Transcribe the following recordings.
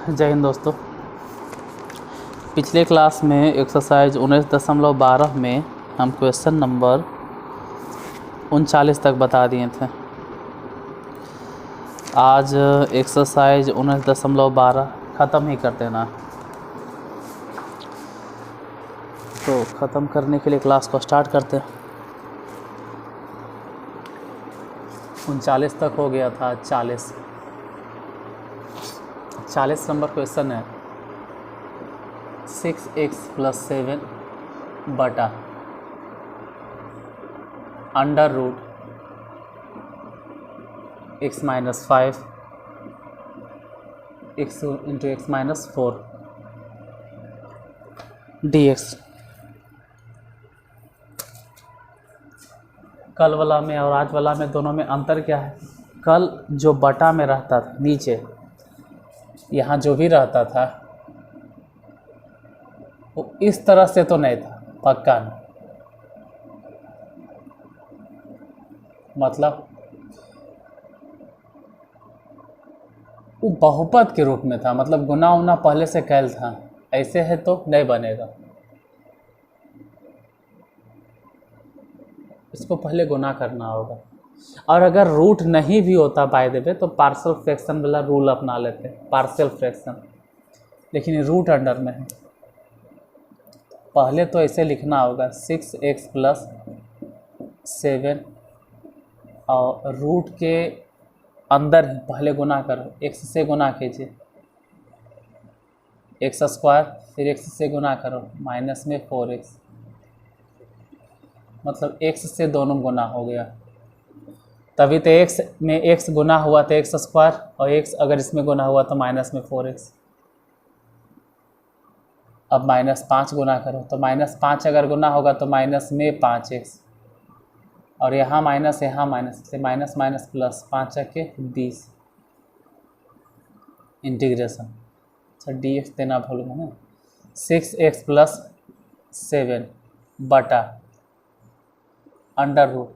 जय हिंद दोस्तों। पिछले क्लास में एक्सरसाइज 19.12 में हम क्वेश्चन नंबर 39 तक बता दिए थे। आज एक्सरसाइज 19.12 ख़त्म ही कर देना। तो ख़त्म करने के लिए क्लास को स्टार्ट करते हैं। 39 तक हो गया था। 40 नंबर क्वेश्चन है। 6x + 7 बटा under root x - 5 x × x - 4 dx। कल वाला में और आज वाला में दोनों में अंतर क्या है? कल जो बटा में रहता था नीचे, यहाँ जो भी रहता था वो इस तरह से तो नहीं था, पक्का नहीं। मतलब वो बहुपद के रूप में था, मतलब गुना उना पहले से कैल था। ऐसे है तो नहीं बनेगा, इसको पहले गुना करना होगा। और अगर रूट नहीं भी होता बाय द वे तो पार्शियल फ्रैक्शन वाला रूल अपना लेते हैं, पार्शियल फ्रैक्शन। लेकिन रूट अंडर में है, पहले तो ऐसे लिखना होगा 6x + 7 और रूट के अंदर ही पहले गुना करो, x से गुना कीजिए, x², फिर x से गुना करो माइनस में 4x, मतलब x से दोनों गुना हो गया। तभी तो x में x गुना हुआ तो x² और x अगर इसमें गुना हुआ तो माइनस में 4x। अब -5 गुना करो तो -5 अगर गुना होगा तो माइनस में 5x, और यहाँ माइनस यहाँ माइनस, इसलिए माइनस माइनस प्लस, 5 के 20 इंटीग्रेशन। अच्छा dx देना भूलूंगा ना। 6x + 7 बटा under root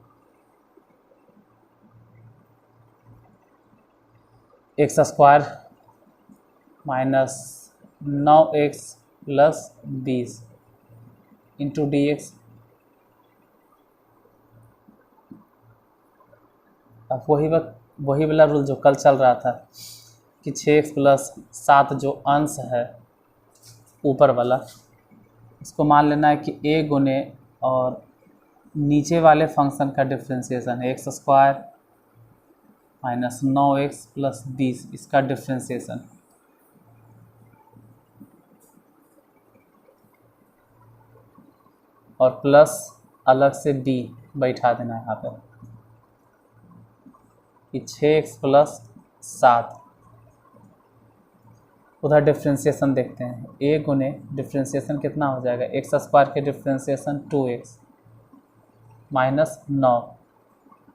x² - 9x + 20 into dx। अब वही वाला रूल जो कल चल रहा था कि 6x + 7 जो अंश है ऊपर वाला, इसको मान लेना है कि a गुने और नीचे वाले फंक्शन का डिफ्रेंशिएशन है x² - 9x + 20, इसका डिफ्रेंशिएशन। और प्लस अलग से b बैठा देना है यहाँ पर कि 6x + 7। उधर डिफ्रेंशिएशन देखते हैं, a गुने डिफ्रेंशिएशन कितना हो जाएगा, x² के डिफ्रेंशिएशन 2x - 9,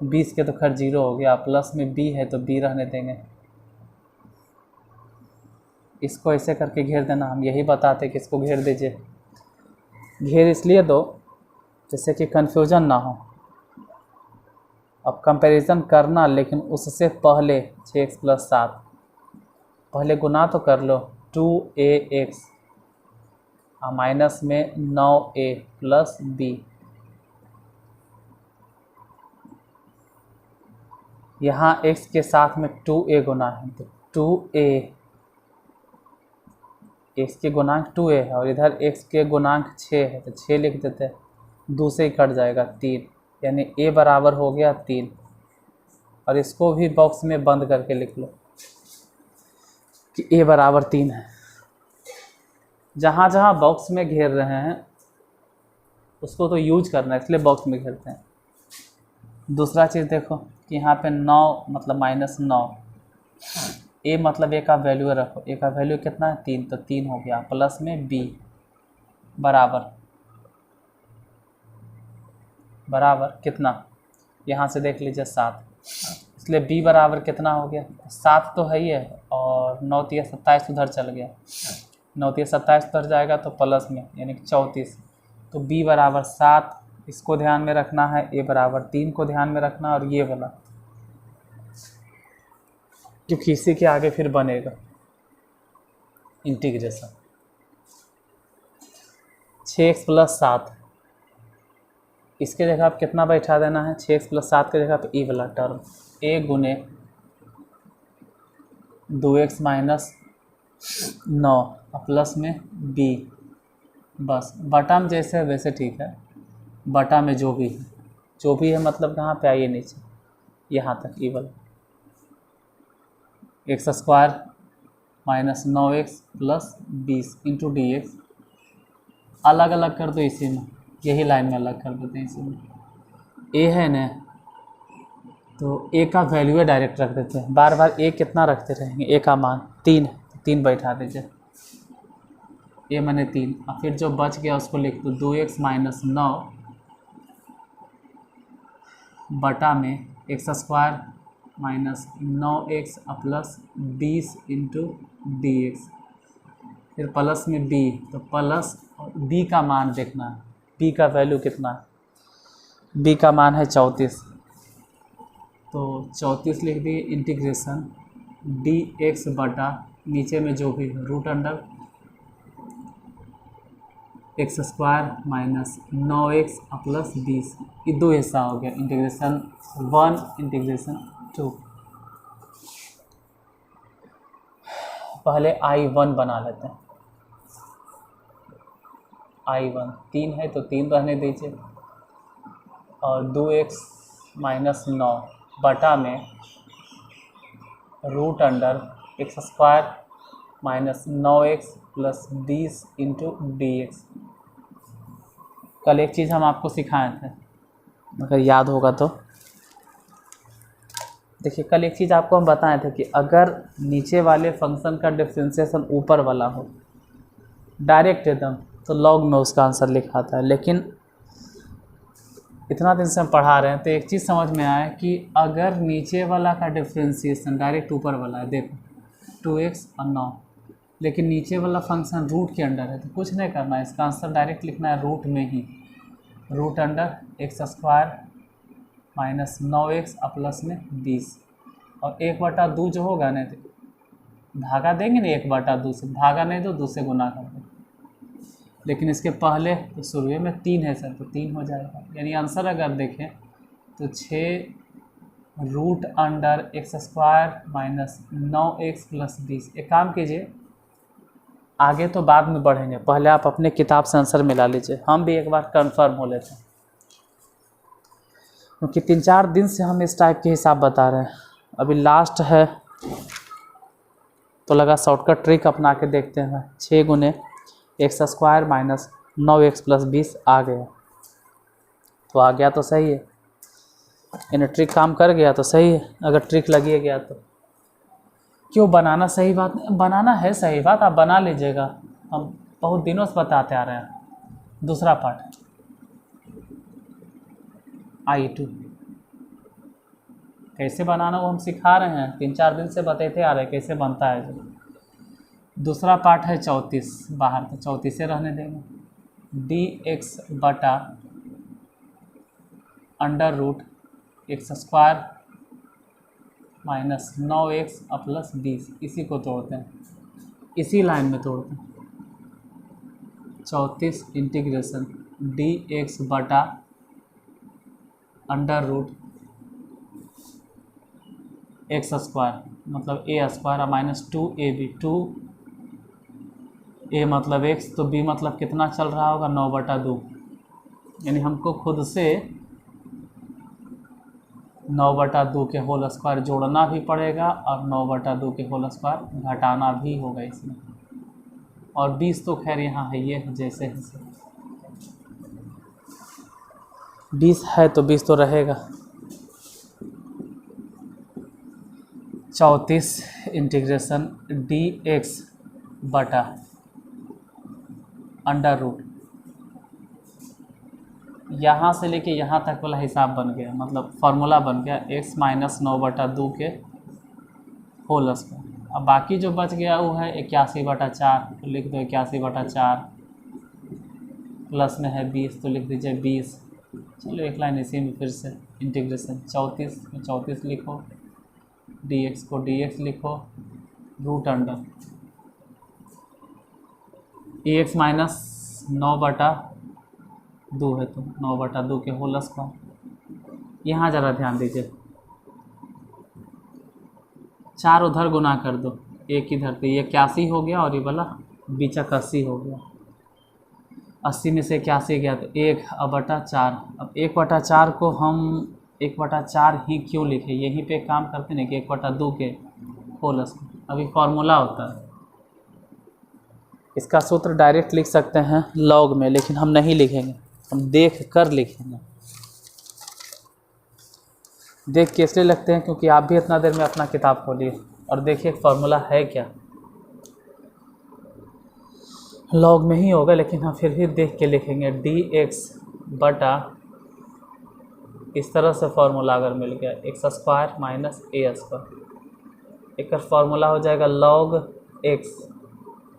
20 के तो खैर 0 हो गया, प्लस में b है तो b रहने देंगे। इसको ऐसे करके घेर देना। हम यही बताते कि इसको घेर दीजिए। घेर इसलिए दो जैसे कि कन्फ्यूजन ना हो। अब कंपैरिजन करना, लेकिन उससे पहले 6x + 7 पहले गुना तो कर लो, 2ax माइनस में 9a + b। यहाँ x के साथ में 2a गुना है तो 2a, x के गुणांक 2a है और इधर x के गुणांक 6 है तो 6 लिख देते हैं, 2 से ही कट जाएगा 3, यानी a बराबर हो गया 3। और इसको भी बॉक्स में बंद करके लिख लो कि a बराबर 3 है। जहाँ जहाँ बॉक्स में घेर रहे हैं उसको तो यूज करना है, इसलिए बॉक्स में घेरते हैं। दूसरा चीज़ देखो कि यहाँ पे 9 मतलब -9, a मतलब a का वैल्यू रखो, a का वैल्यू कितना है 3, तो 3 हो गया, प्लस में b बराबर कितना, यहाँ से देख लीजिए 7, इसलिए b बराबर कितना हो गया, 7 तो है ही है, और 9 × 27 उधर चल गया, 9 × 27 उधर जाएगा तो प्लस में यानी कि 34, तो b बराबर 7 इसको ध्यान में रखना है, a बराबर 3 को ध्यान में रखना, और ये वाला क्योंकि इसी के आगे फिर बनेगा। इंटीग्रेशन 6x+7, इसके जगह आप कितना बैठा देना है, 6x+7 के जगह पे वाला टर्म a गुने 2x - 9 प्लस में b, बस बटा में जैसे है वैसे ठीक है, बटा में जो भी है मतलब कहाँ पे आइए नीचे यहाँ तक वाला x² - 9x + 20 इंटू dx, अलग अलग कर दो इसी में, यही लाइन में अलग कर देते हैं इसी में। a है न, तो a का वैल्यू डायरेक्ट रख देते हैं, बार बार a कितना रखते रहेंगे, a का मान 3 है, 3 बैठा दीजिए, a माने 3, और फिर जो बच गया उसको लिख दो 2x - 9 बटा में x² - 9x + 20 इंटू dx, फिर प्लस में b, तो प्लस b का मान देखना है, b का वैल्यू कितना है, b का मान है 34, तो 34 लिख दिए इंटीग्रेशन dx बटा नीचे में जो भी रूट अंडर x² - 9x + 20, ये दो हिस्सा हो गया, इंटीग्रेशन 1 इंटीग्रेशन 2। पहले I1 बना लेते हैं, I1 3 है तो 3 रहने दीजिए, और 2x - 9 बटा में root under x² - 9x + 20 into dx। कल एक चीज़ हम आपको सिखाए थे, अगर याद होगा तो देखिए, कल एक चीज़ आपको हम बताए थे कि अगर नीचे वाले फंक्शन का डिफरेंशिएशन ऊपर वाला हो डायरेक्ट एकदम, तो लॉग में उसका आंसर लिखा था, लेकिन इतना दिन से हम पढ़ा रहे हैं तो एक चीज़ समझ में आया कि अगर नीचे वाला का डिफरेंशिएशन डायरेक्ट ऊपर वाला है, देखो 2x और 9, लेकिन नीचे वाला फंक्शन रूट के अंडर है, तो कुछ नहीं करना है, इसका आंसर डायरेक्ट लिखना है रूट में ही, root under x² - 9x plus में 20, और 1/2 जो होगा ना, तो भागा देंगे ना 1/2 से, भागा नहीं तो 2 से गुना कर दो, लेकिन इसके पहले तो शुरू में 3 है सर, तो 3 हो जाएगा, यानी आंसर अगर देखें तो 6 रूट अंडर x² - 9x + 20। एक काम कीजिए, आगे तो बाद में बढ़ेंगे, पहले आप अपने किताब से आंसर मिला लीजिए, हम भी एक बार कंफर्म हो लेते हैं, क्योंकि 3-4 दिन से हम इस टाइप के हिसाब बता रहे हैं, अभी लास्ट है तो लगा शॉर्टकट ट्रिक अपना के देखते हैं। 6 गुने x² - 9x + 20 आ गया, तो आ गया तो सही है, यानी ट्रिक काम कर गया तो सही है, अगर ट्रिक लगी गया तो क्यों बनाना सही बात नहीं, बनाना है सही बात, आप बना लीजिएगा, हम बहुत दिनों से बताते आ रहे हैं। दूसरा पार्ट I2 कैसे बनाना वो हम सिखा रहे हैं, 3-4 दिन से बताते आ रहे हैं कैसे बनता है। जो दूसरा पार्ट है 34 बाहर, तो 34 से रहने देंगे, dx बटा अंडर रूट x² - 9x + 20, इसी को तोड़ते हैं, इसी लाइन में तोड़ते हैं, 34 इंटीग्रेशन dx बटा अंडर रूट x² मतलब a² - 2ab, 2a मतलब x, तो b मतलब कितना चल रहा होगा 9/2, यानी हमको खुद से 9/2 के होल स्क्वायर जोड़ना भी पड़ेगा और 9/2 के होल स्क्वायर घटाना भी होगा इसमें, और 20 तो खैर यहाँ है, ये जैसे है 20 है तो 20 तो रहेगा। 34 इंटीग्रेशन dx बटा अंडर रूट, यहाँ से लेके यहाँ तक वाला हिसाब बन गया, मतलब फार्मूला बन गया x - 9/2 के होल स्क्वायर। अब बाकी जो बच गया वो है 81/4, तो लिख दो 81/4, प्लस में है 20 तो लिख दीजिए 20। चलो एक लाइन इसी में फिर से इंटीग्रेशन 34 में 34 लिखो, dx को dx लिखो, रूट अंडर ए एक्स माइनस 9/2 है तो 9/2 के होल स्क्वायर। यहाँ ज़रा ध्यान दीजिए, 4 उधर गुना कर दो, एक इधर, तो ये 81 हो गया और ये वाला बीचक 80 हो गया। 80 में से 81 गया तो 1/4। अब 1/4 को हम 1/4 ही क्यों लिखे, यहीं पे काम करते हैं कि 1/2 के होल स्क्वायर। अभी फार्मूला होता है, इसका सूत्र डायरेक्ट लिख सकते हैं लॉग में, लेकिन हम नहीं लिखेंगे, हम देख कर लिखेंगे। देख के इसलिए लगते हैं क्योंकि आप भी इतना देर में अपना किताब खोलिए और देखिए फार्मूला है क्या। लॉग में ही होगा, लेकिन हम फिर भी देख के लिखेंगे। dx बटा, इस तरह से फार्मूला अगर मिल गया x² माइनस a², एक फार्मूला हो जाएगा log x,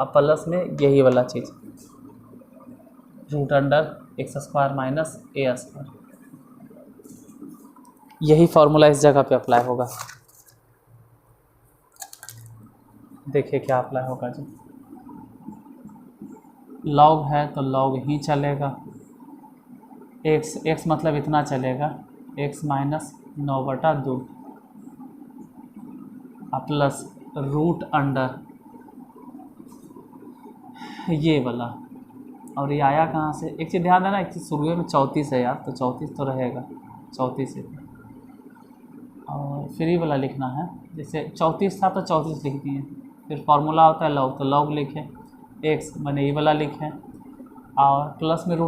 अब प्लस में यही वाला चीज़ √x² माइनस a²। यही फार्मूला इस जगह पे अप्लाई होगा। देखिए क्या अप्लाई होगा जी। लॉग है तो लॉग ही चलेगा, x मतलब इतना चलेगा, x माइनस 9/2 प्लस √ ये वाला, और ये आया कहाँ से। एक चीज़ ध्यान देना, एक चीज़ शुरू में 34 है यार, तो 34 तो रहेगा, 34 है और फिर ये वाला लिखना है। जैसे 34 था तो 34 लिख दिए, फिर फार्मूला होता है लॉग, तो लॉग लिखें, x मैंने ये वाला लिखें और प्लस में √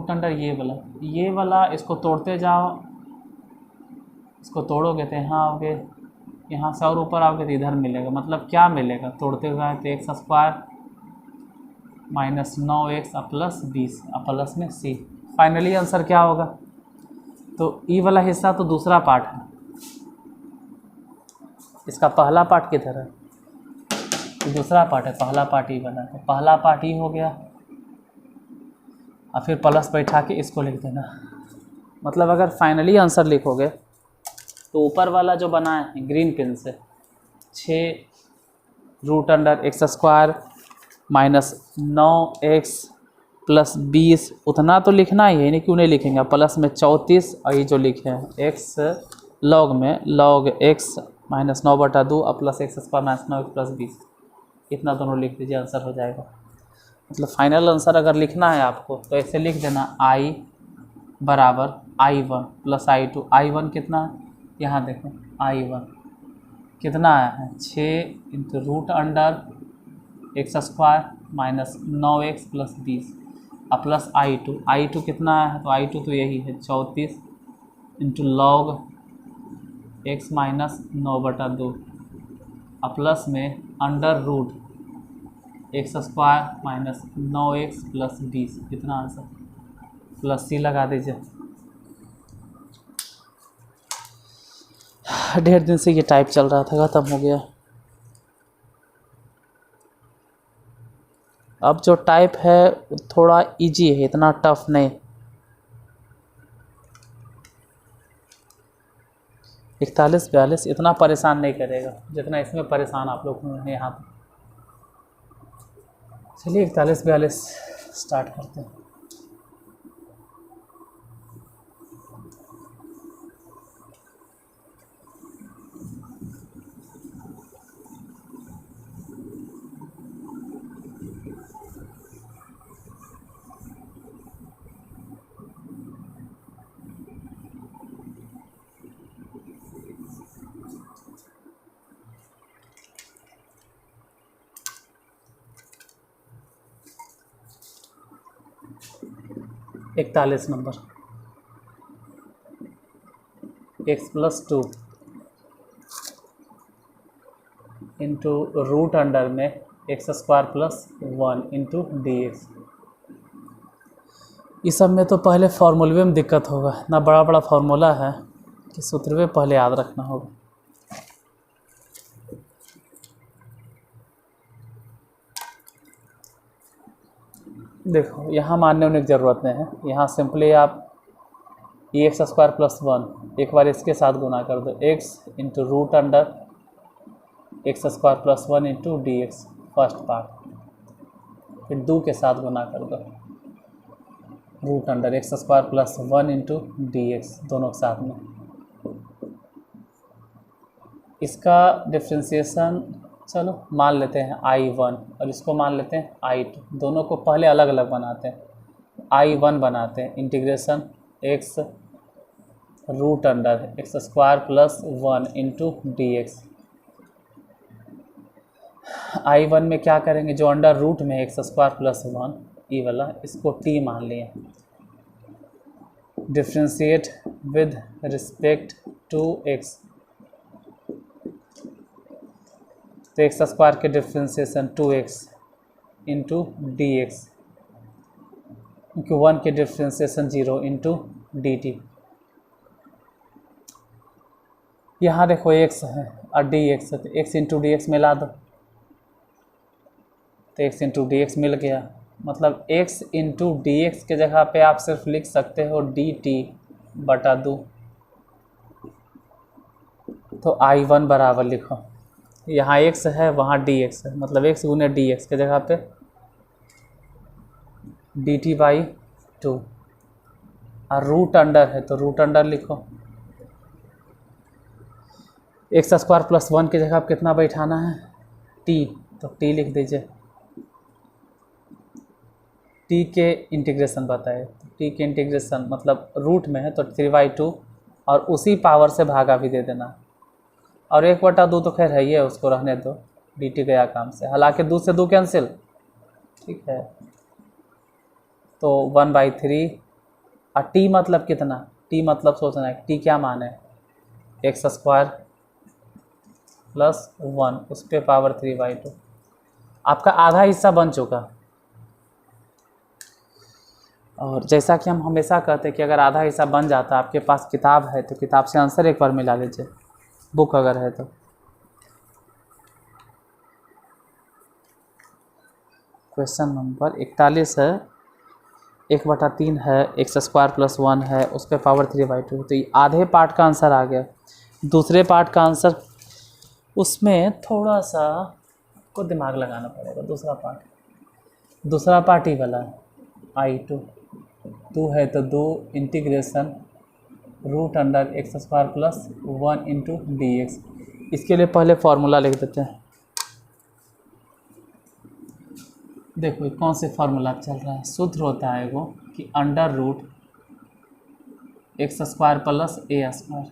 ये वाला इसको तोड़ते जाओ, इसको तोड़ोगे तो यहाँ आओगे, यहाँ से और ऊपर आओगे तो इधर मिलेगा। मतलब क्या मिलेगा, तोड़ते हुए तो x² minus 9x plus 20 plus में c। फाइनली आंसर क्या होगा, तो ई वाला हिस्सा तो दूसरा पार्ट है, इसका पहला पार्ट किधर है, तो दूसरा पार्ट है, पहला पार्ट ई वाला, तो पहला पार्ट ई हो गया और फिर प्लस बैठा के इसको लिख देना। मतलब अगर फाइनली आंसर लिखोगे तो ऊपर वाला जो बनाए हैं ग्रीन पेन से 6√x² माइनस 9x प्लस 20 उतना तो लिखना ही है, नहीं क्यों नहीं लिखेंगे, प्लस में 34 और ये जो लिखे हैं x लॉग में log x minus 9/2 plus x² minus 9x plus 20, इतना दोनों लिख दीजिए, आंसर हो जाएगा। मतलब फाइनल आंसर अगर लिखना है आपको तो ऐसे लिख देना, i बराबर i1 प्लस i2। i1 कितना है, यहाँ देखें i1 कितना आया है 6 √x² minus 9x plus 20 plus i2 कितना आया है, तो i2 तो यही है 34 log x माइनस 9/2 प्लस में √x² माइनस 9x प्लस 20, कितना आंसर, प्लस c लगा दीजिए। ढेर दिन से ये टाइप चल रहा था, ख़त्म हो गया। अब जो टाइप है थोड़ा इजी है, इतना टफ नहीं। 41-42 इतना परेशान नहीं करेगा जितना इसमें परेशान आप लोग हुए हैं यहाँ पर। चलिए 41-42 स्टार्ट करते हैं। इकतालीस number, x plus 2 into root under में x² प्लस 1 इंटू dx। इस सब में तो पहले फार्मूले में दिक्कत होगा, इतना बड़ा बड़ा फार्मूला है कि सूत्र में पहले याद रखना होगा। देखो यहाँ मानने होने की ज़रूरत नहीं है, यहाँ सिंपली आप x² प्लस 1 एक बार इसके साथ गुना कर दो, x into root under x² plus 1 into dx first part, फिर 2 के साथ गुना कर दो, root under x square plus 1 into D X, दोनों के साथ में। इसका डिफ्रेंसिएशन चलो मान लेते हैं I1 और इसको मान लेते हैं I2, दोनों को पहले अलग अलग बनाते हैं। I1 बनाते हैं integration x root under x square plus 1 into D X. I1 में क्या करेंगे, जो अंडर रूट में एक्स स्क्वायर प्लस 1 ई वाला, इसको t मान लिए। Differentiate with respect to x, तो एक्स स्क्वायर के differentiation 2x into D X, क्योंकि 1 के डिफ्रेंशिएशन 0 इंटू डी टी। यहाँ देखो x है और डी एक्स है, तो x इंटू डी एक्स मिला दो, तो x इंटू डी एक्स मिल गया। मतलब x इंटू डी एक्स के जगह पे आप सिर्फ लिख सकते हो डी टी बटा 2, तो I1 बराबर लिखो, यहाँ x है वहाँ dx है, मतलब x गुने dx के जगह पे dt बाई 2, और रूट अंडर है तो रूट अंडर लिखो। एक्स स्क्वायर प्लस 1 की जगह पे कितना बैठाना है, t, तो t लिख दीजिए। t के इंटीग्रेशन बताए, तो t के इंटीग्रेशन मतलब रूट में है तो 3/2 और उसी पावर से भागा भी दे देना, और 1/2 तो खैर है ही है, उसको रहने दो, dt गया काम से, हालांकि 2 से 2 कैंसिल, ठीक है। तो 1/3 और t मतलब कितना, t मतलब सोचना है t क्या मान है, एक्स स्क्वायर प्लस 1 उस पर पावर 3/2, आपका आधा हिस्सा बन चुका। और जैसा कि हम हमेशा कहते हैं कि अगर आधा हिस्सा बन जाता, आपके पास किताब है तो किताब से आंसर एक बार मिला लीजिए, बुक अगर है तो। क्वेश्चन नंबर 41 है, 1/3 है, एक्स स्क्वायर प्लस 1 है, उस पर पावर 3/2, तो ये आधे पार्ट का आंसर आ गया। दूसरे पार्ट का आंसर उसमें थोड़ा सा को दिमाग लगाना पड़ेगा। दूसरा पार्ट ही वाला I2 2 है तो 2 integration root under x square plus 1 into D X. इसके लिए पहले फार्मूला लिख देते हैं। देखो ये कौन से फार्मूला चल रहा है, सूत्र होता है वो कि under root x square plus a square,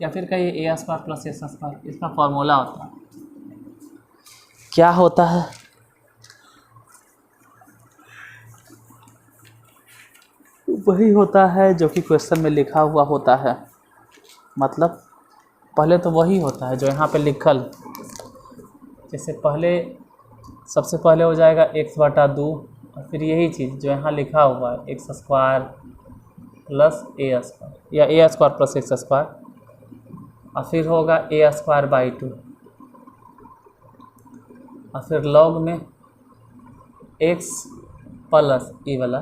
या फिर कहिए a square plus x square, इसका फार्मूला होता है। क्या होता है, वही होता है जो कि क्वेश्चन में लिखा हुआ होता है। मतलब पहले तो वही होता है जो यहाँ पे लिखल, जैसे पहले सबसे पहले हो जाएगा x/2 और फिर यही चीज़ जो यहाँ लिखा हुआ है x square plus a square या ए स्क्वायर प्लस एक्स स्क्वायर, और फिर होगा ए स्क्वायर बाई 2 और फिर लॉग में x प्लस ई वाला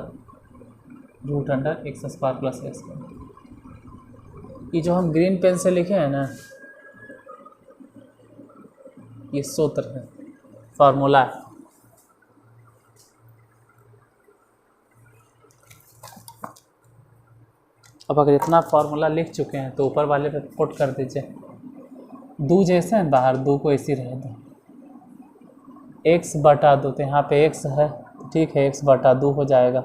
root under x square plus a square. ये जो हम ग्रीन पेन से लिखे हैं ना, ये सूत्र है, फार्मूला है। अब अगर इतना फार्मूला लिख चुके हैं तो ऊपर वाले पे पुट कर दीजिए। 2 जैसे हैं बाहर, 2 को इसी रह दो, x/2, तो यहाँ पे x है ठीक है, x/2 हो जाएगा।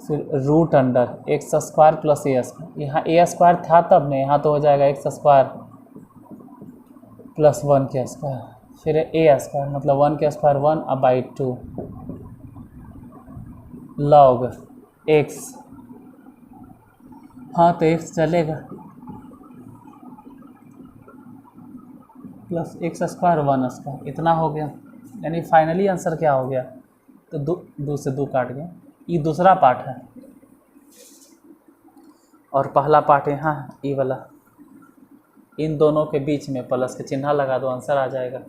फिर root under x square plus a square, यहाँ ए स्क्वायर था तब नहीं, यहाँ तो हो जाएगा एक्स स्क्वायर प्लस 1 के स्क्वायर, फिर ए स्क्वायर मतलब 1 के स्क्वायर 1 और बाई 2 लॉग एक्स, हाँ तो एक्स चलेगा, प्लस एक्स स्क्वायर 1 स्क्वायर, इतना हो गया। यानी फाइनली आंसर क्या हो गया, तो 2 से 2 काट गया। ये दूसरा पार्ट है और पहला पार्ट यहाँ है, ये वाला। इन दोनों के बीच में प्लस के चिन्ह लगा दो, आंसर आ जाएगा।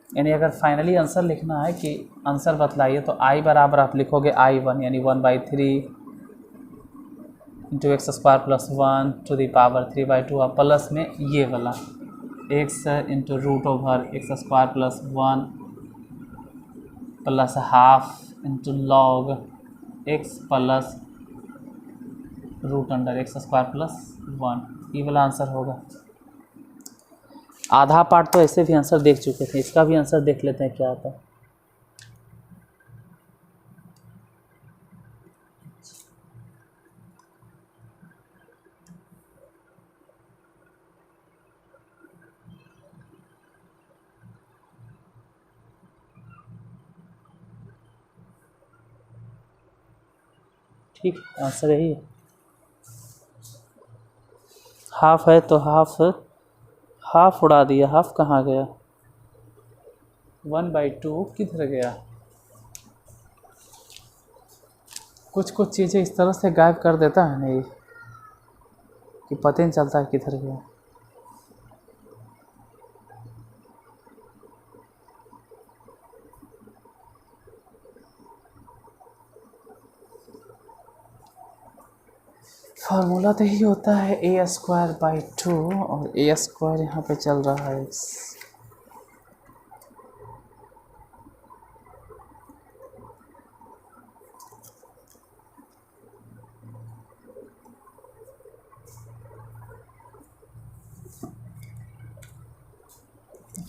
यानी अगर फाइनली आंसर लिखना है कि आंसर बतलाइए तो I बराबर आप लिखोगे I1 यानी 1/3 into x square plus 1 to the power 3/2 और प्लस में ये वाला x into root over x square plus 1 plus half into log x plus root under x square plus 1, ये वाला आंसर होगा। आधा पार्ट तो ऐसे भी आंसर देख चुके थे, इसका भी आंसर देख लेते हैं क्या आता है। ठीक, आंसर यही है। हाफ है तो हाफ उड़ा दिया, हाफ कहाँ गया, 1/2 किधर गया। कुछ कुछ चीज़ें इस तरह से गायब कर देता है नहीं कि पता नहीं चलता है किधर गया। फार्मूला तो यही होता है a²/2 और a² यहाँ पे चल रहा है x।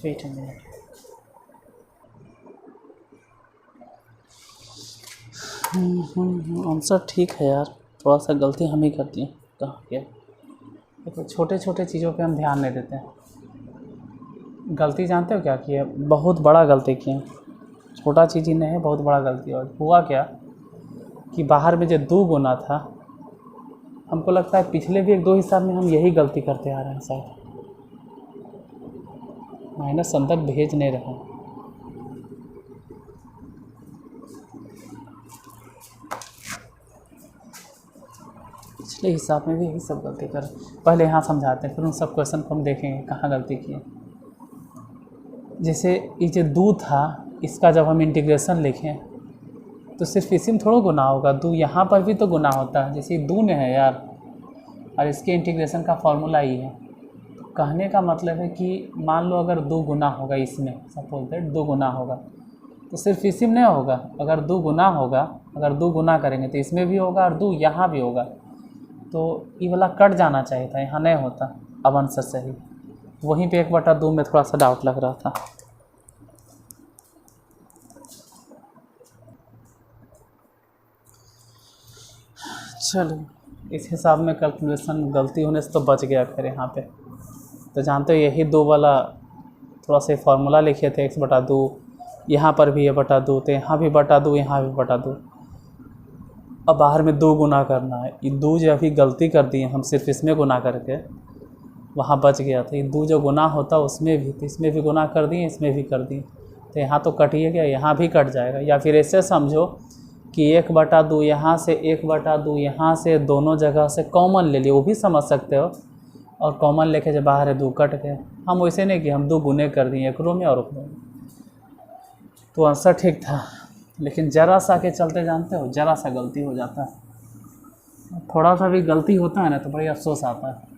Wait a minute, answer ठीक है यार, थोड़ा सा गलती हम ही करती हैं। कहाँ क्या देखो, छोटे छोटे चीज़ों पे हम ध्यान नहीं देते हैं। गलती जानते हो क्या किया, बहुत बड़ा गलती किए। छोटा चीज़ ही नहीं है, बहुत बड़ा गलती। और हुआ क्या कि बाहर में जो 2 गुना था, हमको लगता है पिछले भी 1-2 हिसाब में हम यही गलती करते आ रहे हैं शायद। माइनस अंदर भेज नहीं रहे। पिछले हिसाब में भी यही सब गलती कर, पहले यहाँ समझाते हैं फिर उन सब क्वेश्चन को हम देखेंगे कहाँ गलती किए। जैसे ये जो 2 था, इसका जब हम इंटीग्रेशन लिखें तो सिर्फ इसी में थोड़ा गुना होगा, 2 यहाँ पर भी तो गुना होता है। जैसे 2 ने है यार, और इसके इंटीग्रेशन का फॉर्मूला ही है। तो कहने का मतलब है कि मान लो अगर 2 गुना होगा इसमें, सपोज दैट 2 गुना होगा, तो सिर्फ इसी में नहीं होगा। अगर 2 गुना होगा, अगर 2 गुना करेंगे तो इसमें भी होगा और 2 यहाँ भी होगा। तो ये वाला कट जाना चाहिए था, यहाँ नहीं होता। अब आंसर सही, वहीं पे 1/2 में थोड़ा सा डाउट लग रहा था। चलो, इस हिसाब में कैलकुलेशन गलती होने से तो बच गया खैर यहाँ पे। तो जानते हो यही 2 वाला थोड़ा सा फार्मूला लिखे थे, x/2, यहाँ पर भी ये बटा 2, तो यहाँ भी बटा 2, यहाँ भी बटा 2। अब बाहर में 2 गुना करना है, ये 2 जो अभी गलती कर दी है हम, सिर्फ इसमें गुना करके वहाँ बच गया था। ये 2 जो गुना होता उसमें भी, तो इसमें भी गुना कर दिए, इसमें भी कर दिए, तो यहाँ तो कट ही गया, यहाँ भी कट जाएगा। या फिर ऐसे समझो कि 1/2 यहाँ से, 1/2 यहाँ से, दोनों जगह से कॉमन ले लिए, वो भी समझ सकते हो। और कॉमन लेके जब बाहर है 2 कट गए। हम वैसे नहीं कि हम 2 गुने कर दिए एक रो में और एक रो में। तो आंसर ठीक था, लेकिन ज़रा सा के चलते जानते हो ज़रा सा गलती हो जाता है। थोड़ा सा भी गलती होता है ना तो बड़ी अफसोस आता है।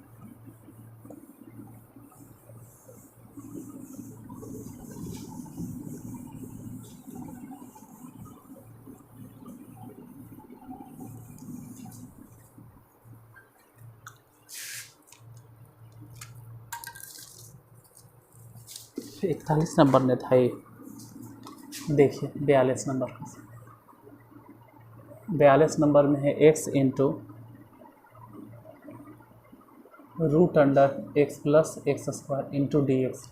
फिर 41 नंबर में था ये, देखिए 42 नंबर, 42 नंबर में है x into root under x plus x² into dx।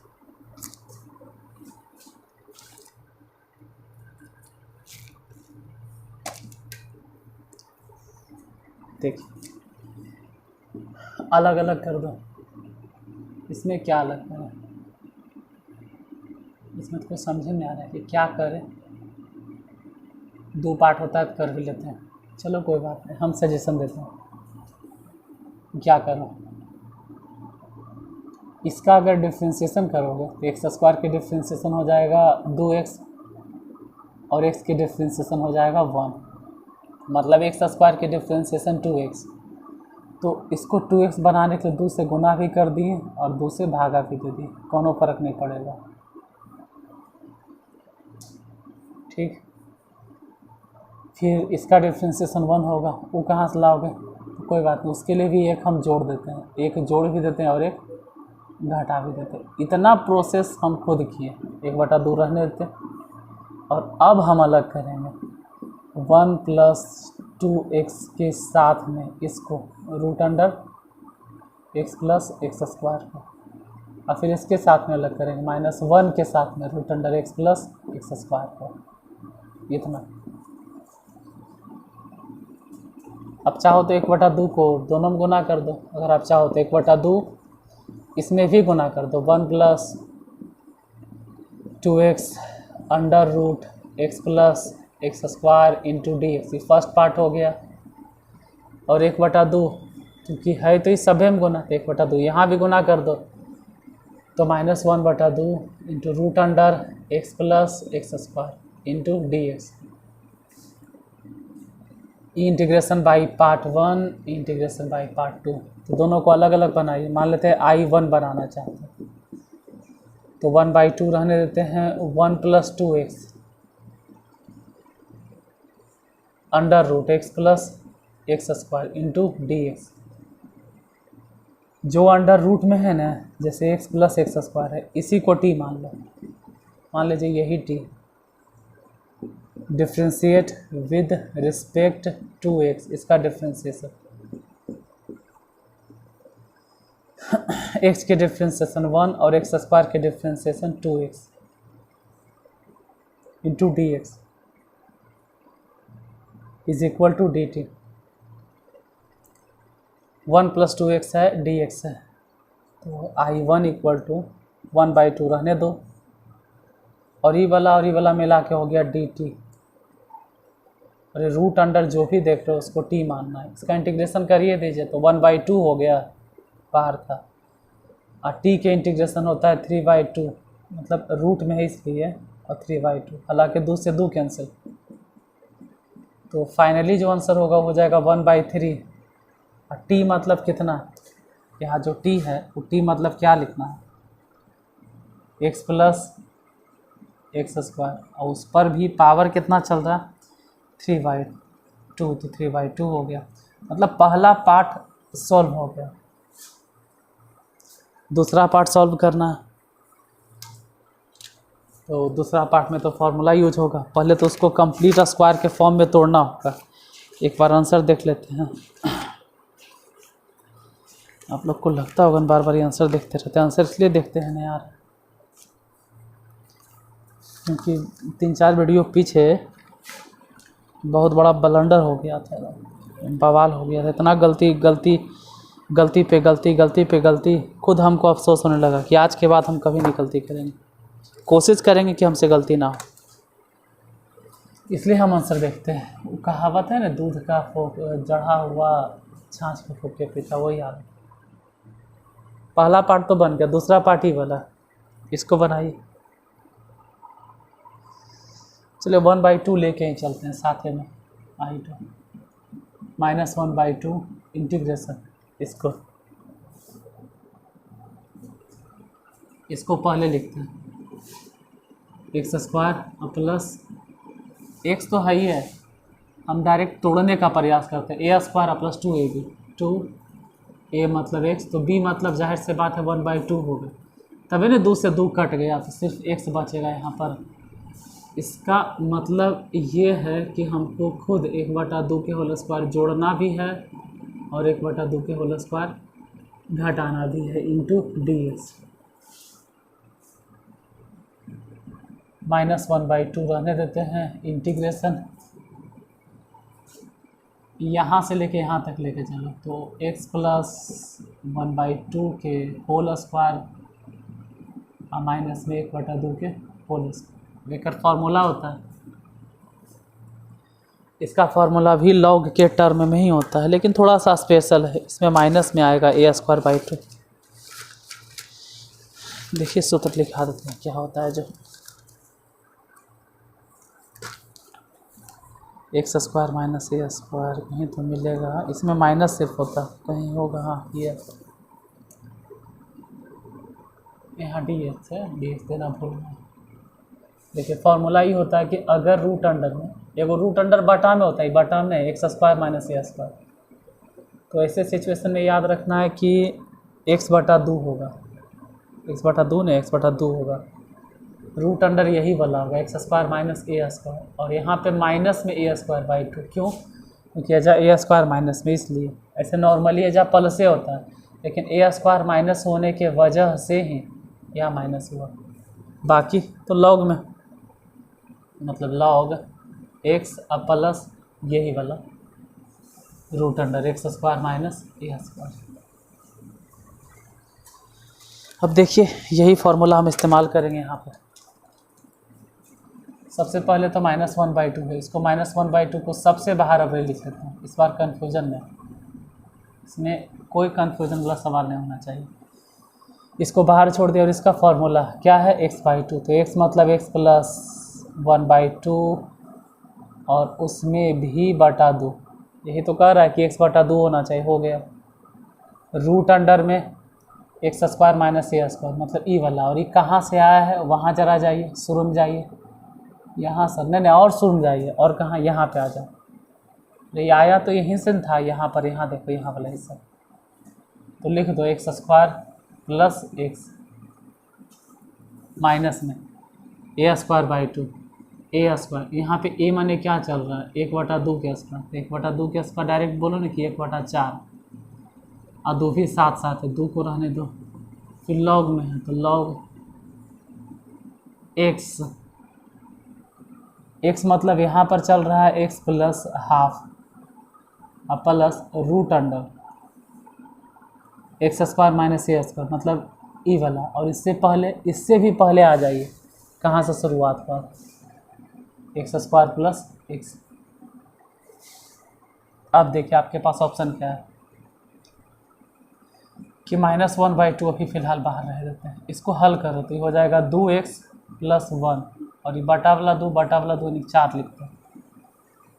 देखिए अलग अलग कर दो, इसमें क्या अलग करें, इसमें तो कुछ समझ में आ रहा है कि क्या करें। 2 पार्ट होता है तो कर भी लेते हैं, चलो कोई बात नहीं, हम सजेशन देते हैं। क्या करो, इसका अगर डिफ्रेंशिएशन करोगे तो x² की डिफ्रेंशिएशन हो जाएगा 2x और x की डिफ्रेंशिएशन हो जाएगा 1, मतलब x² की डिफ्रेंशिएशन 2x। तो इसको 2x बनाने के लिए 2 से गुना भी कर दिए और 2 से भागा भी दे दिए, कोनो फर्क नहीं पड़ेगा। ठीक। फिर इसका डिफ्रेंसिएशन 1 होगा, वो कहाँ से लाओगे? तो कोई बात नहीं, उसके लिए भी एक हम जोड़ देते हैं, एक जोड़ भी देते हैं और एक घटा भी देते हैं। इतना प्रोसेस हम खुद किए, 1/2 रहने देते हैं। और अब हम अलग करेंगे 1 + 2x के साथ में इसको √x + x² को, और फिर इसके साथ में अलग करेंगे -1 के साथ में √x + x² को। इतना। अब चाहो तो 1/2 को दोनों में गुना कर दो, अगर आप चाहो तो 1/2 इसमें भी गुना कर दो, 1 + 2x √x + x² × dx, ये फर्स्ट पार्ट हो गया। और 1/2 क्योंकि है तो इस सभी में गुना, तो 1/2 यहाँ भी गुना कर दो, तो -1/2 × √x + x² × dx। Integration by part 1, integration by part 2, तो दोनों को अलग अलग बनाइए। मान लेते हैं I1 बनाना चाहते हैं, तो 1/2 रहने देते हैं, 1 + 2x √x + x² × dx। जो अंडर रूट में है ना, जैसे x + x² है, इसी को t मान लो, मान लीजिए यही t। Differentiate with respect to x, इसका डिफ्रेंशिएशन x के डिफ्रेंशिएशन 1 और x² के differentiation 2x × dx = dt। 1 + 2x है, dx है, तो I1 = 1/2 रहने दो, और ये वाला मिला के हो गया dt। अरे रूट अंडर जो भी देख रहे हो उसको t मानना है, इसका इंटीग्रेशन करिए दीजिए, तो 1/2 हो गया, बाहर था। और t के इंटीग्रेशन होता है 3/2, मतलब रूट में है इसलिए, और 3/2, हालांकि 2 से 2 कैंसिल, तो फाइनली जो आंसर होगा हो जाएगा 1/3। और t मतलब कितना, यहाँ जो t है वो t मतलब क्या लिखना है, x + x², और उस पर भी पावर कितना चल रहा है, 3/2, तो 3/2 हो गया। मतलब पहला पार्ट सॉल्व हो गया। दूसरा पार्ट सॉल्व करना है, तो दूसरा पार्ट में तो फॉर्मूला यूज होगा, पहले तो उसको कंप्लीट स्क्वायर के फॉर्म में तोड़ना होगा। एक बार आंसर देख लेते हैं। आप लोग को लगता होगा बार बार ये आंसर देखते रहते हैं, आंसर इसलिए देखते हैं ना यार, क्योंकि 3-4 वीडियो पीछे बहुत बड़ा ब्लंडर हो गया था, बवाल हो गया था, इतना गलती पे गलती, खुद हमको अफसोस होने लगा कि आज के बाद हम कभी नहीं गलती करेंगे, कोशिश करेंगे कि हमसे गलती ना हो, इसलिए हम आंसर देखते हैं। वो कहावत है ना, दूध का फोक जड़ा हुआ छाछ के फूक के पीता, वही हाल। पहला पार्ट तो बन गया, दूसरा पार्ट ही वाला, इसको बनाइए। चलिए 1/2 लेके ही चलते हैं साथ में, I2 -1/2 इंटीग्रेशन, इसको पहले लिखते हैं, x² प्लस x तो है ही है, हम डायरेक्ट तोड़ने का प्रयास करते हैं, a² + 2ab, 2a मतलब x, तो b मतलब जाहिर से बात है 1/2 हो गया, तभी ना 2 से 2 कट गया, तो सिर्फ x बचेगा यहाँ पर। इसका मतलब ये है कि हमको खुद 1/2 के होल स्क्वायर जोड़ना भी है और 1/2 के होल स्क्वायर घटाना भी है, इंटू dx। -1/2 रहने देते हैं, इंटीग्रेशन यहाँ से लेके यहाँ तक लेके चलो, तो x + 1/2 के होल स्क्वायर और माइनस में 1/2 के होल स्क्वायर, लेकर फार्मूला होता है। इसका फार्मूला भी लॉग के टर्म में ही होता है, लेकिन थोड़ा सा स्पेशल है, इसमें माइनस में आएगा a²/2। देखिए सूत्र लिखा देते हैं क्या होता है, जो x² - a² कहीं तो मिलेगा, इसमें माइनस सिर्फ होता कहीं होगा, हाँ ये यहाँ dx है, dx देना भूल गया, देखिए फॉर्मूला ये होता है कि अगर रूट अंडर में, एगो रूट अंडर बटा में होता है, बटा में X square minus a square, तो ऐसे सिचुएशन में याद रखना है कि एक्स बटा 2 होगा, एक्स बटा 2 नहीं, एक्स बटा 2 होगा, रूट अंडर यही वाला होगा x square minus a square, और यहाँ पे माइनस में ए स्क्वायर बाई 2, क्यों? क्योंकि एजा ए स्क्वायर माइनस में, इसलिए ऐसे नॉर्मली एजा प्लस से होता है, लेकिन ए स्क्वायर माइनस होने के वजह से ही यहाँ माइनस हुआ, बाकी तो लॉग में, मतलब लॉग एक्स अब प्लस यही वाला root under x square minus a square. अब देखिए यही फार्मूला हम इस्तेमाल करेंगे यहाँ पर। सबसे पहले तो -1/2 है, इसको -1/2 को सबसे बाहर अब लिख लेते हैं, इस बार कन्फ्यूजन में, इसमें कोई कन्फ्यूजन वाला सवाल नहीं होना चाहिए। इसको बाहर छोड़ दिया और इसका फार्मूला क्या है x/2, तो x मतलब x प्लस 1/2 और उसमें भी बटा 2, यही तो कह रहा है कि x बटा 2 होना चाहिए, हो गया। रूट अंडर में X square minus a square मतलब ई वाला, और ये कहाँ से आया है, वहाँ जरा जाइए, शुरू में जाइए, यहाँ सर नहीं और शुरू में जाइए, और कहाँ, यहाँ पे आ जाओ, ये आया तो यहीं से था, यहाँ पर, यहाँ देखो यहाँ वाला हिस्सा, तो लिख दो x square plus x minus में ए स्क्वायर बाई 2 ए स्क्वायर, यहाँ पे ए माने क्या चल रहा है, 1/2 के स्क्वायर, 1/2 के स्क्वायर डायरेक्ट बोलो ना कि 1/4, और 2 भी साथ साथ है, 2 को रहने दो, फिर लॉग में है तो लॉग एक्स, एक्स मतलब यहाँ पर चल रहा है एक्स प्लस हाफ और plus root under x square minus a square मतलब ई वाला, और इससे पहले, इससे भी पहले आ जाइए, कहाँ से शुरुआत पर, एक्स स्क्वायर प्लस एक्स। अब देखिए आपके पास ऑप्शन क्या है कि -1/2 अभी फ़िलहाल बाहर रह देते हैं, इसको हल करो तो ये हो जाएगा 2x प्लस 1, और ये बटा वाला 2 4 लिखते हैं,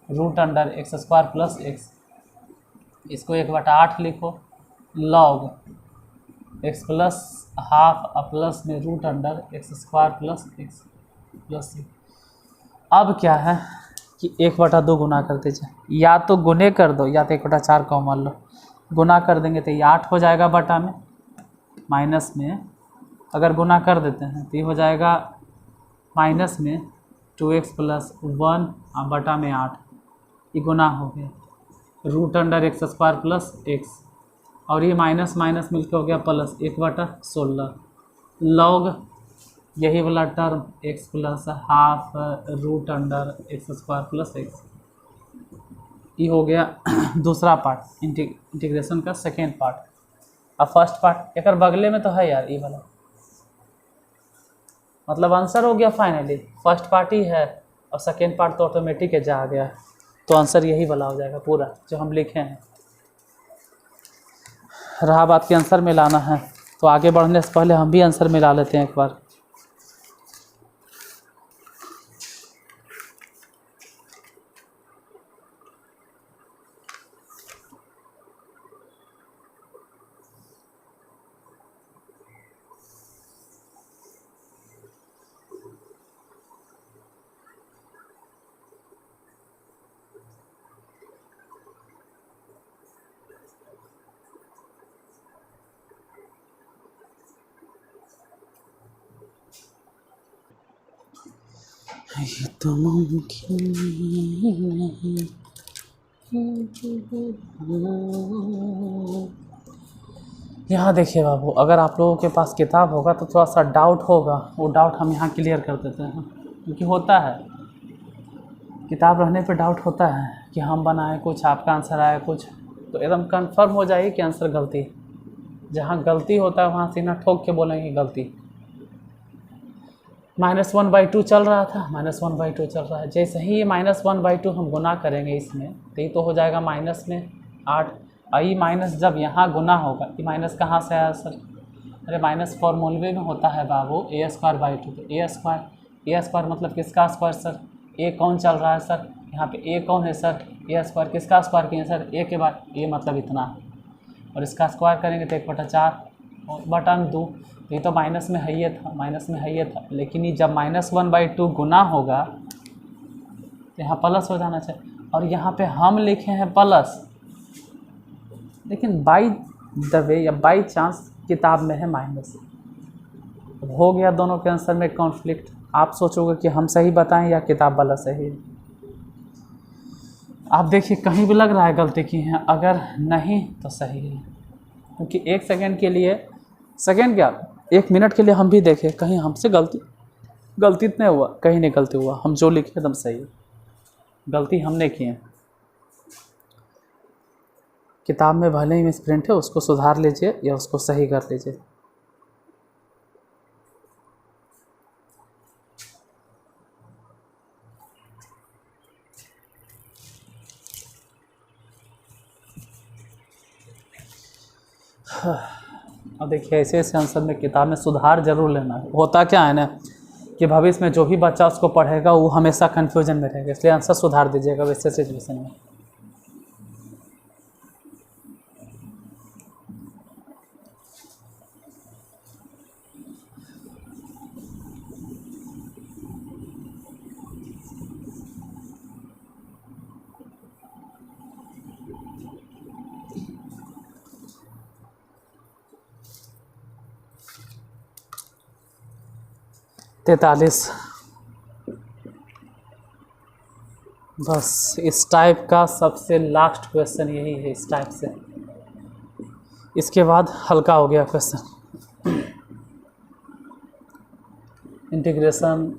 root under x square plus x, इसको 1/8 लिखो, log x plus half plus में root under x square plus x plus. अब क्या है कि 1/2 गुना कर दीजिए, या तो गुने कर दो या तो 1/4 कॉमन लो, गुना कर देंगे तो ये 8 हो जाएगा बटा में, माइनस में अगर गुना कर देते हैं तो ये हो जाएगा माइनस में 2x प्लस 1 बटा में 8, ये गुना हो गया, root under x square plus x, और ये माइनस माइनस मिलकर हो गया प्लस 1/16, लॉग यही वाला term x plus half root under x square plus x, ये हो गया दूसरा पार्ट, इंटीग्रेशन का सेकेंड पार्ट। अब फर्स्ट पार्ट एक बगले में तो है यार ये वाला, मतलब आंसर हो गया फाइनली, फर्स्ट पार्ट ही है और सेकेंड पार्ट तो ऑटोमेटिक है, जा आ गया, तो आंसर यही वाला हो जाएगा पूरा जो हम लिखे हैं। रहा बात के आंसर में लाना है, तो आगे बढ़ने से पहले हम भी आंसर में ला लेते हैं एक बार। ये तो मुमकिन नहीं, यहाँ देखिए बाबू, अगर आप लोगों के पास किताब होगा तो थोड़ा सा डाउट होगा, वो डाउट हम यहाँ क्लियर कर देते हैं, क्योंकि होता है किताब रहने पे डाउट होता है कि हम बनाए कुछ, आपका आंसर आया कुछ, तो एकदम कंफर्म हो जाइए कि आंसर गलती, जहाँ गलती होता है वहाँ सीना ठोक के बोलेंगे गलती। -1/2 चल रहा था, -1/2 चल रहा है, जैसे ही ये -1/2 हम गुना करेंगे इसमें तो ये तो हो जाएगा माइनस में 8, आई माइनस जब यहाँ गुना होगा, ये माइनस कहाँ से आया सर, अरे माइनस फॉर्मूले में होता है बाबू a²/2, तो a² मतलब किसका स्क्वायर सर, ए कौन चल रहा है सर, यहाँ पे ए कौन है सर, a² किसका स्क्वायर किए सर, ए के बाद ए मतलब इतना, और इसका स्क्वायर करेंगे तो 1/4 और बटा में 2, ये तो माइनस में है, ये था माइनस में है, ये था, लेकिन ये जब -1/2 गुना होगा तो यहाँ प्लस हो जाना चाहिए, और यहाँ पे हम लिखे हैं प्लस, लेकिन बाई द वे या बाई चांस किताब में है माइनस। हो गया दोनों के आंसर में कॉन्फ्लिक्ट। आप सोचोगे कि हम सही बताएं या किताब वाला सही है। आप देखिए कहीं भी लग रहा है गलती की है, अगर नहीं तो सही है, क्योंकि एक सेकंड के लिए, सेकंड क्या 1 मिनट के लिए हम भी देखें कहीं हमसे गलती नहीं हुआ, कहीं नहीं गलती हुआ, हम जो लिखे एकदम सही है, गलती हमने की है। किताब में भले ही मिसप्रिंट है, उसको सुधार लीजिए या उसको सही कर लीजिए। अब देखिए ऐसे ऐसे आंसर में किताब में सुधार जरूर लेना है। होता क्या है ना कि भविष्य में जो भी बच्चा उसको पढ़ेगा वो हमेशा कन्फ्यूजन में रहेगा, इसलिए आंसर सुधार दीजिएगा वैसे सिचुएशन में। तैतालीस। बस इस टाइप का सबसे लास्ट क्वेश्चन यही है, इस टाइप से। इसके बाद हल्का हो गया क्वेश्चन। इंटीग्रेशन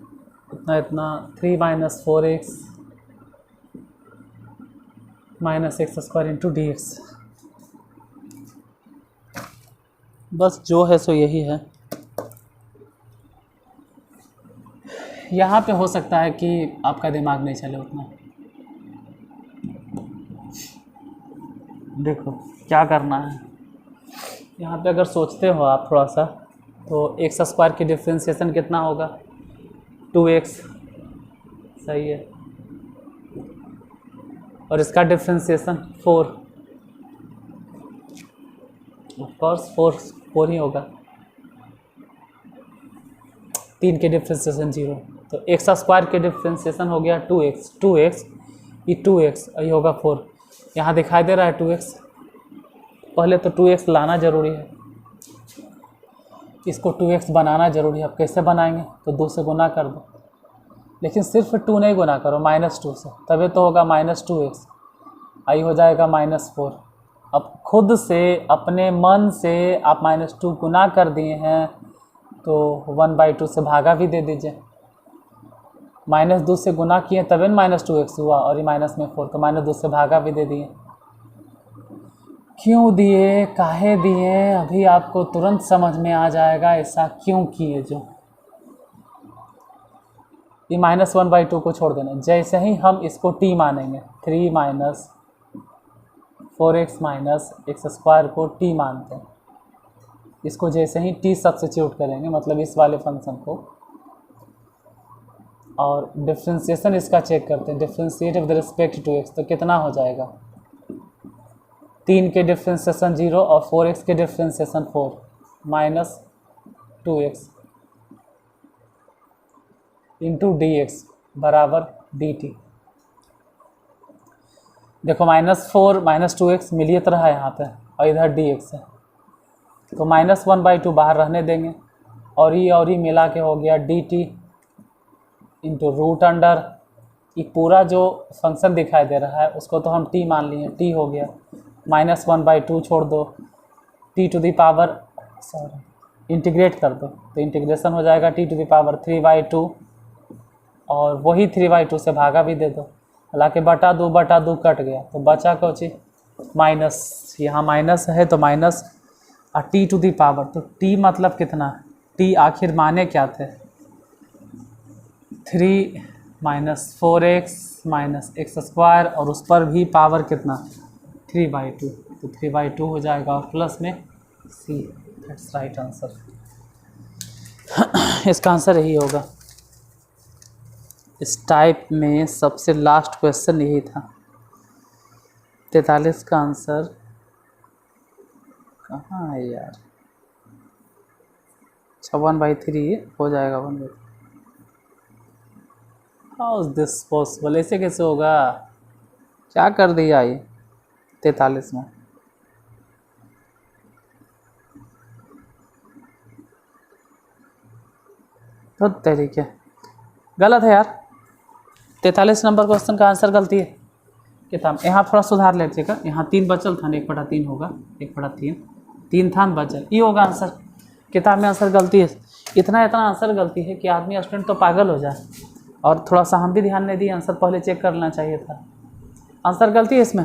इतना इतना 3 - 4x - x² इंटू dx। बस जो है सो यही है। यहाँ पे हो सकता है कि आपका दिमाग नहीं चले उतना। देखो क्या करना है, यहाँ पे अगर सोचते हो आप थोड़ा सा, तो x² की डिफ्रेंशिएशन कितना होगा, 2x, सही है, और इसका डिफ्रेंशिएशन 4, ऑफकोर्स 4 ही होगा, 3 के डिफ्रेंशिएशन 0, तो x² के डिफ्रेंशिएशन हो गया 2x, ये 2x, ये होगा 4। यहाँ दिखाई दे रहा है 2x, पहले तो 2x लाना ज़रूरी है, इसको 2x बनाना ज़रूरी है। अब कैसे बनाएंगे, तो 2 से गुना कर दो, लेकिन सिर्फ 2 नहीं गुना करो, -2 से, तभी तो होगा -2x, आई हो जाएगा -4। अब खुद से अपने मन से आप -2 गुना कर दिए हैं, तो 1/2 से भागा भी दे दीजिए। -2 से गुना किए तभी -2x हुआ, और ये माइनस में 4, तो -2 से भागा भी दे दिए। क्यों दिए, काहे दिए, अभी आपको तुरंत समझ में आ जाएगा ऐसा क्यों किए। जो ये -1/2 को छोड़ देना, जैसे ही हम इसको t मानेंगे, 3 - 4x - x² को t मानते हैं, इसको जैसे ही t सब्स्टिट्यूट करेंगे, मतलब इस वाले फंक्शन को, और डिफ्रेंशिएशन इसका चेक करते हैं, differentiate with respect to x, तो कितना हो जाएगा, 3 के डिफ्रेंशिएशन 0 और 4x के डिफ्रेंशिएशन 4 -2x इंटू dx बराबर dt। देखो -4 -2x मिलिए तो रहा है यहाँ पे, और इधर dx है, तो -1/2 बाहर रहने देंगे, और ये मिला के हो गया dt इंटू रूट अंडर, ये पूरा जो फंक्शन दिखाई दे रहा है उसको तो हम t मान लिए, t हो गया, -1/2 छोड़ दो, t⁻, सॉरी इंटीग्रेट कर दो, तो इंटीग्रेशन हो जाएगा t⁻3/2, और वही 3/2 से भागा भी दे दो, हालांकि बटा 2 कट गया, तो बचा कुछ माइनस, यहाँ माइनस है तो माइनस, और t⁻, तो t मतलब कितना, t आखिर माने क्या थे, 3 - 4x - x², और उस पर भी पावर कितना 3/2, तो 3/2 हो जाएगा, और प्लस में c, दैट्स राइट आंसर। इसका आंसर यही होगा। इस टाइप में सबसे लास्ट क्वेश्चन यही था। 43 का आंसर कहाँ है यार, अच्छा 1/3 हो जाएगा 1/3। हाउ इज दिस पॉसिबल, ऐसे कैसे होगा? क्या कर दिया ये 43 में? तो तरीके गलत है यार। 43 नंबर क्वेश्चन का आंसर गलती है किताब। यहाँ थोड़ा सुधार लीजिएगा, यहाँ 3 बचल था, 1/3 होगा, 1/3 3 था बचल, ये होगा आंसर। किताब में आंसर गलती है, इतना आंसर गलती है कि आदमी स्टूडेंट तो पागल हो जाए। और थोड़ा सा हम भी ध्यान नहीं दिए, आंसर पहले चेक कर लेना चाहिए था। आंसर गलती है इसमें,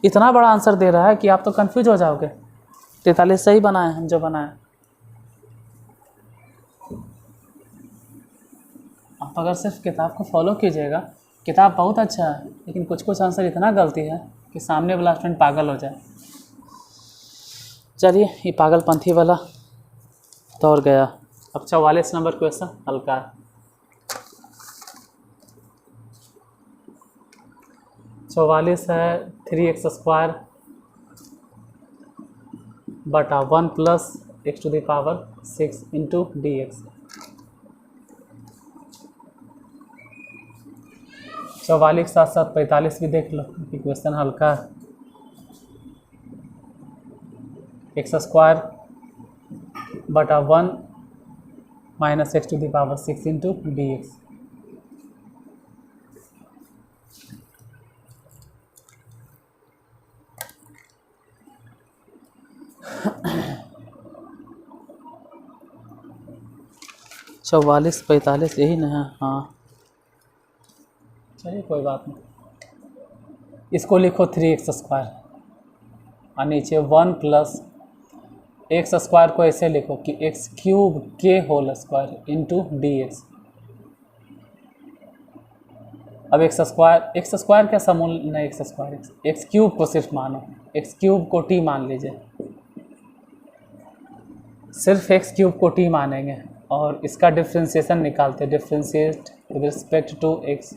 इतना बड़ा आंसर दे रहा है कि आप तो कन्फ्यूज हो जाओगे। 43 सही बनाए हम जो बनाए। आप अगर सिर्फ किताब को फॉलो कीजिएगा, किताब बहुत अच्छा है, लेकिन कुछ आंसर इतना गलती है कि सामने वाला स्टूडेंट पागल हो जाए। चलिए ये पागलपंथी वाला दौर गया। अब 44 नंबर क्वेश्चन हल्का है। 44 है 3x² बटा 1 + x⁶ इंटू dx। 44 के साथ साथ 45 भी देख लो, क्वेश्चन हल्का है। x² बटा 1 - x⁶ इंटू dx। चौवालीस 45 यही ना है? हाँ चलिए कोई बात नहीं, इसको लिखो 3x² और नीचे 1 + x² को ऐसे लिखो कि x³ के होल स्क्वायर इंटू dx। अब x² क्या समूल नहीं, x³ को सिर्फ मानो, x³ को t मान लीजिए, सिर्फ x³ को t मानेंगे और इसका डिफ्रेंशिएशन निकालते, differentiate with respect to x।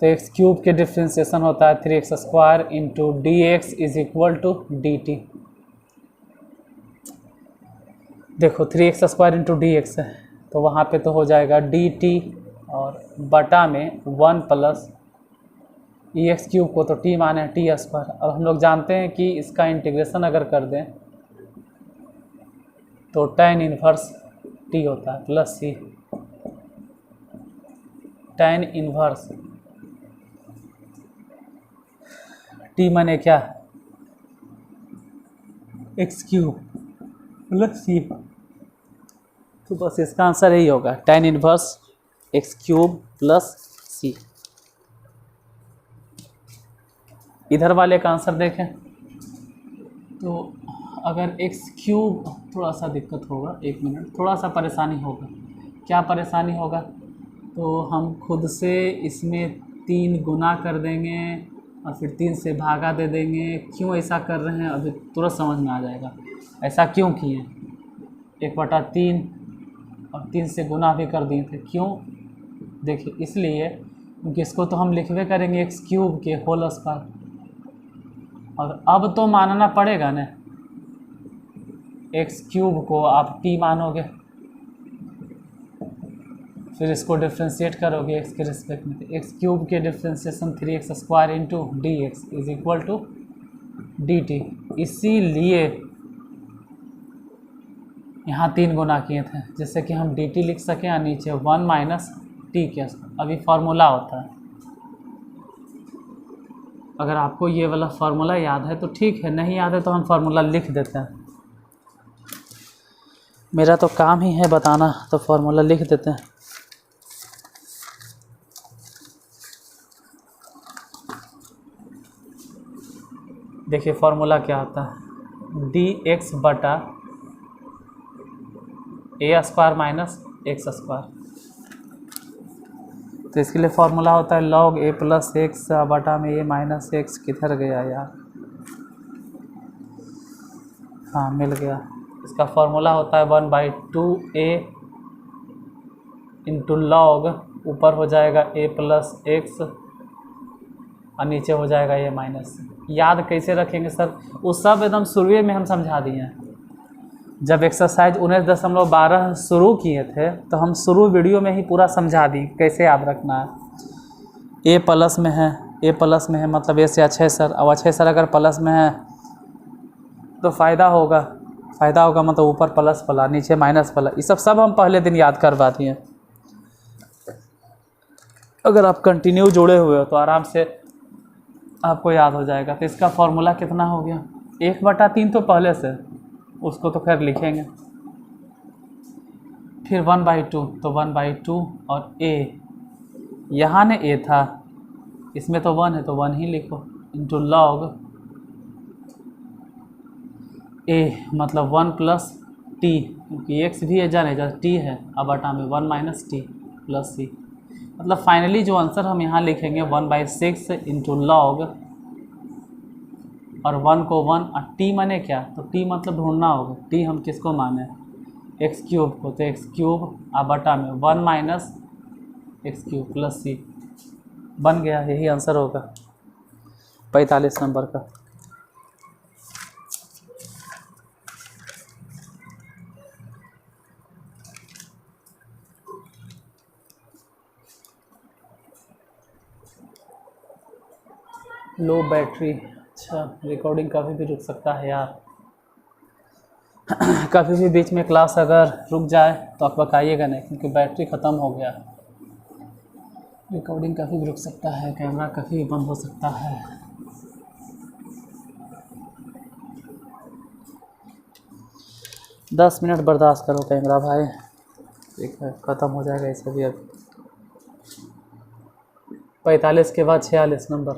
तो x³ के डिफ्रेंशिएशन होता है 3x² इंटू dx = dt। देखो 3x² इंटू dx है, तो वहाँ पे तो हो जाएगा dt और बटा में 1 + x³ को तो t माने t²। अब हम लोग जानते हैं कि इसका इंटीग्रेशन अगर कर दें तो tan इनवर्स t होता है plus c। tan inverse t माने क्या? x³ plus c। तो बस इसका आंसर यही होगा, tan inverse x³ plus c। इधर वाले का आंसर देखें तो अगर x³ थोड़ा सा दिक्कत होगा, 1 मिनट, थोड़ा सा परेशानी होगा। क्या परेशानी होगा? तो हम खुद से इसमें 3 गुना कर देंगे और फिर 3 से भागा दे देंगे। क्यों ऐसा कर रहे हैं अभी तुरंत समझ में आ जाएगा, ऐसा क्यों किए। 1/3 और 3 से गुना भी कर दिए थे, क्यों? देखिए इसलिए क्योंकि इसको तो हम लिखवे करेंगे x³ के होल स्क्वायर, और अब तो मानना पड़ेगा ना, x³ को आप t मानोगे, फिर इसको डिफ्रेंशिएट करोगे x के रिस्पेक्ट में, x³ के differentiation 3x² into dx = dt। इसीलिए यहाँ 3 गुना किए थे, जिससे कि हम dt लिख सकें और नीचे 1 - t के अभी फार्मूला होता है। अगर आपको ये वाला फार्मूला याद है तो ठीक है, नहीं याद है तो हम फार्मूला लिख देते हैं। मेरा तो काम ही है बताना, तो फार्मूला लिख देते हैं। देखिए फार्मूला क्या होता है, dx बटा a² - x²। तो इसके लिए फार्मूला होता है log a + x बटा में a - x। किधर गया यार? हाँ मिल गया। इसका फार्मूला होता है 1/2a इंटू लॉग, ऊपर हो जाएगा a + x और नीचे हो जाएगा a - याद कैसे रखेंगे सर? वो सब एकदम शुरू में हम समझा दिए हैं। जब एक्सरसाइज 19.12 शुरू किए थे तो हम शुरू वीडियो में ही पूरा समझा दी कैसे याद रखना है। ए प्लस में है, ए प्लस में है मतलब ए से अच्छे सर, अब अच्छे सर अगर प्लस में है तो फ़ायदा होगा मतलब ऊपर प्लस वाला नीचे माइनस वाला, ये सब हम पहले दिन याद करवा दिए। अगर आप कंटिन्यू जुड़े हुए हो तो आराम से आपको याद हो जाएगा। तो इसका फॉर्मूला कितना हो गया, 1/3 तो पहले से, उसको तो खैर लिखेंगे। फिर 1/2 तो 1/2 और ए, यहाँ ने ए था, इसमें तो 1 है तो 1 ही लिखो, इंटू लॉग ए मतलब 1 + t, क्योंकि x भी है जाने जा t है, अब बटा में 1 - t + c, मतलब फाइनली जो आंसर हम यहाँ लिखेंगे 1/6 इंटू लॉग, और 1 को 1 और t माने क्या, तो t मतलब ढूंढना होगा, t हम किसको माने x³ को, तो x³ अब बटा में 1 - x³ + c बन गया। यही आंसर होगा 45 नंबर का। लो बैटरी, अच्छा रिकॉर्डिंग कभी भी रुक सकता है यार। कभी भी बीच में क्लास अगर रुक जाए तो आप बताइएगा नहीं, क्योंकि बैटरी ख़त्म हो गया। रिकॉर्डिंग कभी भी रुक सकता है, कैमरा कभी भी बंद हो सकता है। दस मिनट बर्दाश्त करो कैमरा भाई, ठीक है ख़त्म हो जाएगा इसे भी। अब 45 के बाद 46 नंबर,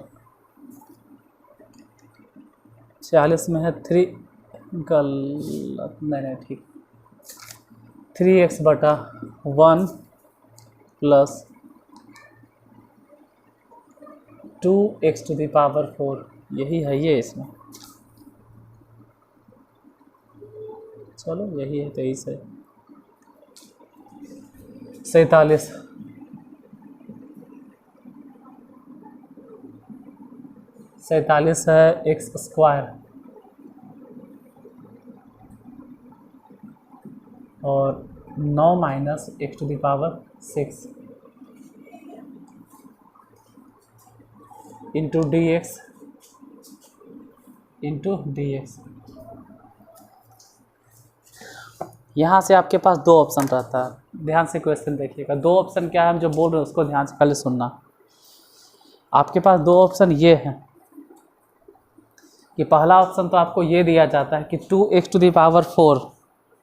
46 में है 3, गलत नहीं ठीक, 3x/1 + 2x⁴, यही है ये इसमें, चलो यही है 23 है। 47 है x² और 9 - x⁶ into dx into dx। यहाँ से आपके पास दो ऑप्शन रहता है, ध्यान से क्वेश्चन देखिएगा। दो ऑप्शन क्या है, हम जो बोल रहे हैं उसको ध्यान से पहले सुनना। आपके पास दो ऑप्शन ये हैं कि पहला ऑप्शन तो आपको ये दिया जाता है कि 2x⁴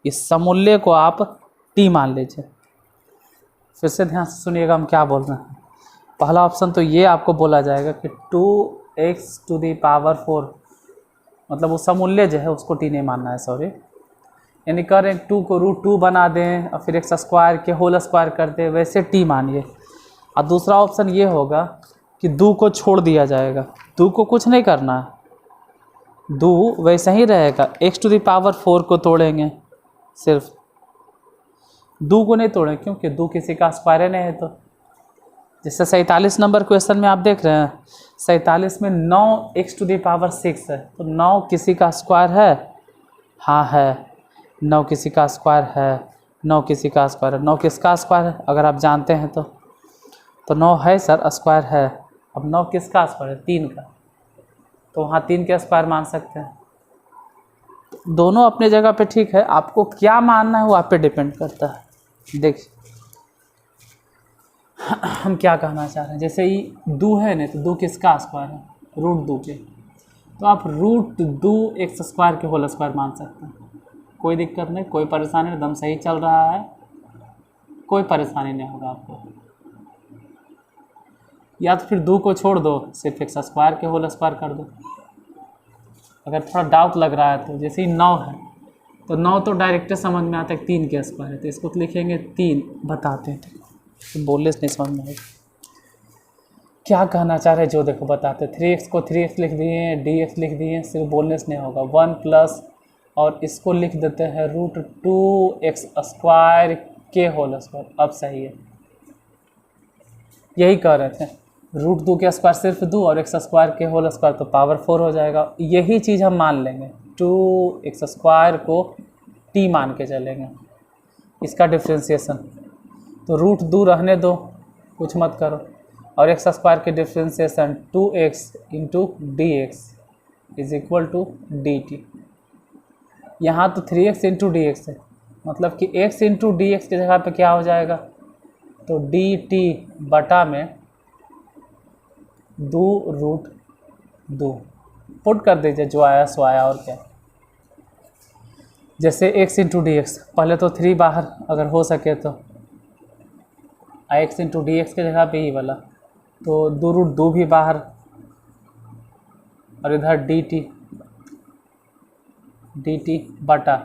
इस समूल्य को आप t मान लीजिए। फिर से ध्यान से सुनिएगा हम क्या बोल रहे हैं। पहला ऑप्शन तो ये आपको बोला जाएगा कि 2x⁴ मतलब वो समूल्य जो है उसको t नहीं मानना है, सॉरी, यानी कर 2 को √2 बना दें और फिर x² के होल स्क्वायर कर दें, वैसे t मानिए। और दूसरा ऑप्शन ये होगा कि 2 को छोड़ दिया जाएगा, 2 को कुछ नहीं करना है, 2 वैसे ही रहेगा, x⁴ को तोड़ेंगे, सिर्फ 2 को नहीं तोड़ेंगे क्योंकि 2 किसी का स्क्वायर नहीं है। तो जैसे 47 नंबर क्वेश्चन में आप देख रहे हैं, 47 में 9x⁶ है, तो 9 किसी का स्क्वायर है, हाँ है, 9 किसी का स्क्वायर है, 9 किसी का स्क्वायर है। 9 किसका स्क्वायर है अगर आप जानते हैं तो 9 है सर, स्क्वायर है। अब 9 किसका स्क्वायर है, 3 का, तो वहाँ 3 के स्क्वायर मान सकते हैं। दोनों अपने जगह पे ठीक है, आपको क्या मानना है वो आप पे डिपेंड करता है। देखिए हम क्या कहना चाह रहे हैं, जैसे ये 2 है ना, तो 2 किसका स्क्वायर है, √2 के, तो आप √2x² के होल स्क्वायर मान सकते हैं। कोई दिक्कत नहीं, कोई परेशानी नहीं, एकदम सही चल रहा है, कोई परेशानी नहीं होगा आपको। या तो फिर 2 को छोड़ दो, सिर्फ x² के होल स्क्वायर कर दो। अगर थोड़ा डाउट लग रहा है तो जैसे ही 9 है तो 9 तो डायरेक्ट समझ में आता है 3 के स्क्वायर है, तो इसको तो लिखेंगे 3, बताते हैं, तो बोलने से नहीं समझ में आएगा क्या कहना चाह रहे हैं। जो देखो बताते, 3x को 3x लिख दिए, dx लिख दिए, सिर्फ बोलने से नहीं होगा। 1 प्लस और इसको लिख देते हैं √2x² के होल स्क्वायर। अब सही है, यही कह रहे थे, √2 के स्क्वायर सिर्फ 2 और x² के होल स्क्वायर तो पावर 4 हो जाएगा। यही चीज़ हम मान लेंगे, 2x² को टी मान के चलेंगे इसका डिफ्रेंसिएशन। तो रूट दूर रहने दो, कुछ मत करो, और एक्स स्क्वायर के differentiation 2x into D x is equal to d t. यहाँ तो 3x इंटू डी एक्स है, मतलब कि x इंटू डी एक्स की जगह पे क्या हो जाएगा, तो डी टी बटा में 2√2 पुट कर दीजिए, जो आया सो आया, और क्या। जैसे x इंटू डी एक्स, पहले तो 3 बाहर अगर हो सके तो x इंटू डी एक्स की जगह पे ही वाला, तो 2√2 भी बाहर, और इधर डी टी बटा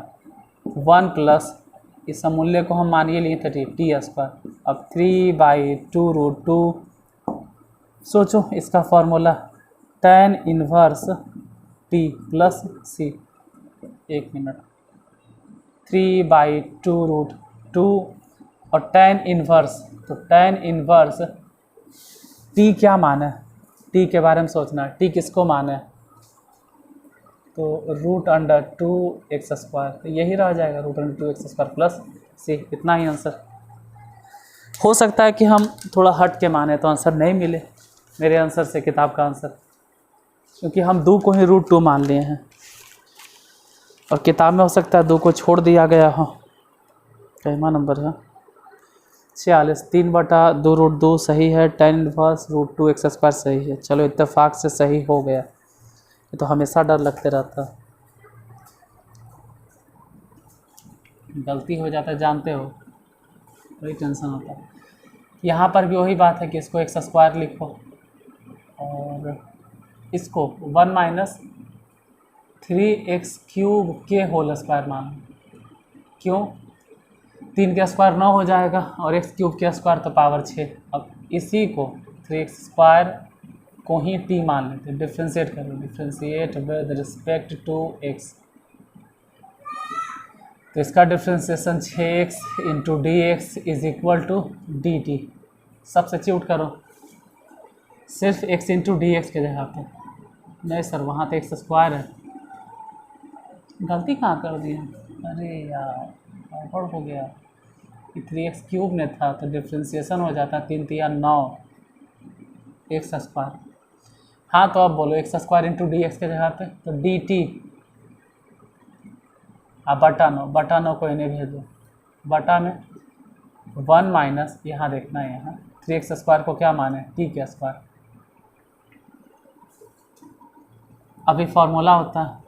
1 प्लस इस अमूल्य को हम मानिए लिए थे टी स्क्वायर। अब 3/2√2, सोचो इसका formula tan inverse t plus c. 1 minute, 3/2√2 और tan इनवर्स, तो tan इनवर्स टी क्या माना है, टी के बारे में सोचना है, टी किसको माना है, तो √2x², तो यही रह जाएगा √2x² प्लस सी। इतना ही आंसर। हो सकता है कि हम थोड़ा हट के माने तो आंसर नहीं मिले मेरे आंसर से, किताब का आंसर, क्योंकि हम 2 को ही √2 मान लिए हैं, और किताब में हो सकता है 2 को छोड़ दिया गया हो। कहमा नंबर है 46, 3/2√2 सही है, tan इनवर्स √2x² सही है। चलो इत्तेफाक से सही हो गया, ये तो हमेशा डर लगते रहता, गलती हो जाता है, जानते हो, बड़ी टेंशन होता है। यहाँ पर भी वही बात है कि इसको x² लिखो और इसको 1 - 3x³ के होल स्क्वायर मानो। क्यों, 3 के स्क्वायर 9 हो जाएगा और x³ के स्क्वायर तो पावर 6। अब इसी को 3x² को ही t मान लेते हैं, डिफ्रेंशिएट करो, differentiate with respect to x, तो इसका differentiation 6x into D x is equal to d t. Substitute करो सिर्फ x इंटू डी एक्स के जगह पे, नहीं सर वहाँ तो x² है, गलती कहाँ कर दी है, अरे यार गड़बड़ हो गया, 3x³ में था तो डिफ्रेंशिएशन हो जाता 3 × 9 x²। हाँ तो अब बोलो x² इंटू डी एक्स के जगह पे, तो डी टी अब बटा 9 को इन्हें भेज दो, बटा में 1 - यहाँ देखना है, यहाँ 3x² को क्या माने, t के स्क्वायर। अभी फॉर्मूला होता है,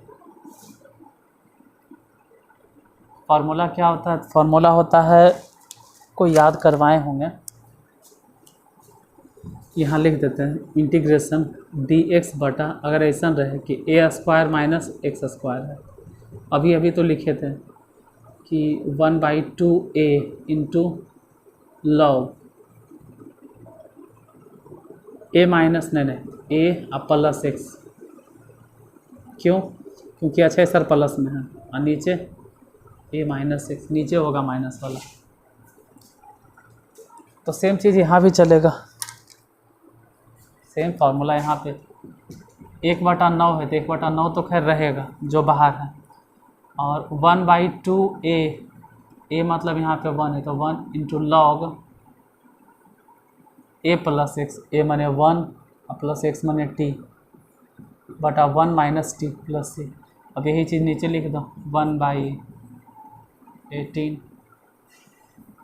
फॉर्मूला क्या होता है, फॉर्मूला होता है, को याद करवाए होंगे, यहाँ लिख देते हैं इंटीग्रेशन dx बटा, अगर ऐसा रहे कि a² - x² है, अभी तो लिखे थे कि 1/2a into log a minus नहीं a अब प्लस x, क्यों, क्योंकि अच्छा सर प्लस में है, और नीचे a - x, नीचे होगा माइनस वाला, तो सेम चीज़ यहाँ भी चलेगा, सेम फार्मूला यहाँ पे 1/9 है तो 1/9 तो खैर रहेगा जो बाहर है, और 1/2a, a मतलब यहाँ पे 1 है तो 1 into log a plus x, a माने 1 प्लस x माने t बटा 1 - t प्लस c। अब यही चीज़ नीचे लिख दो 1/18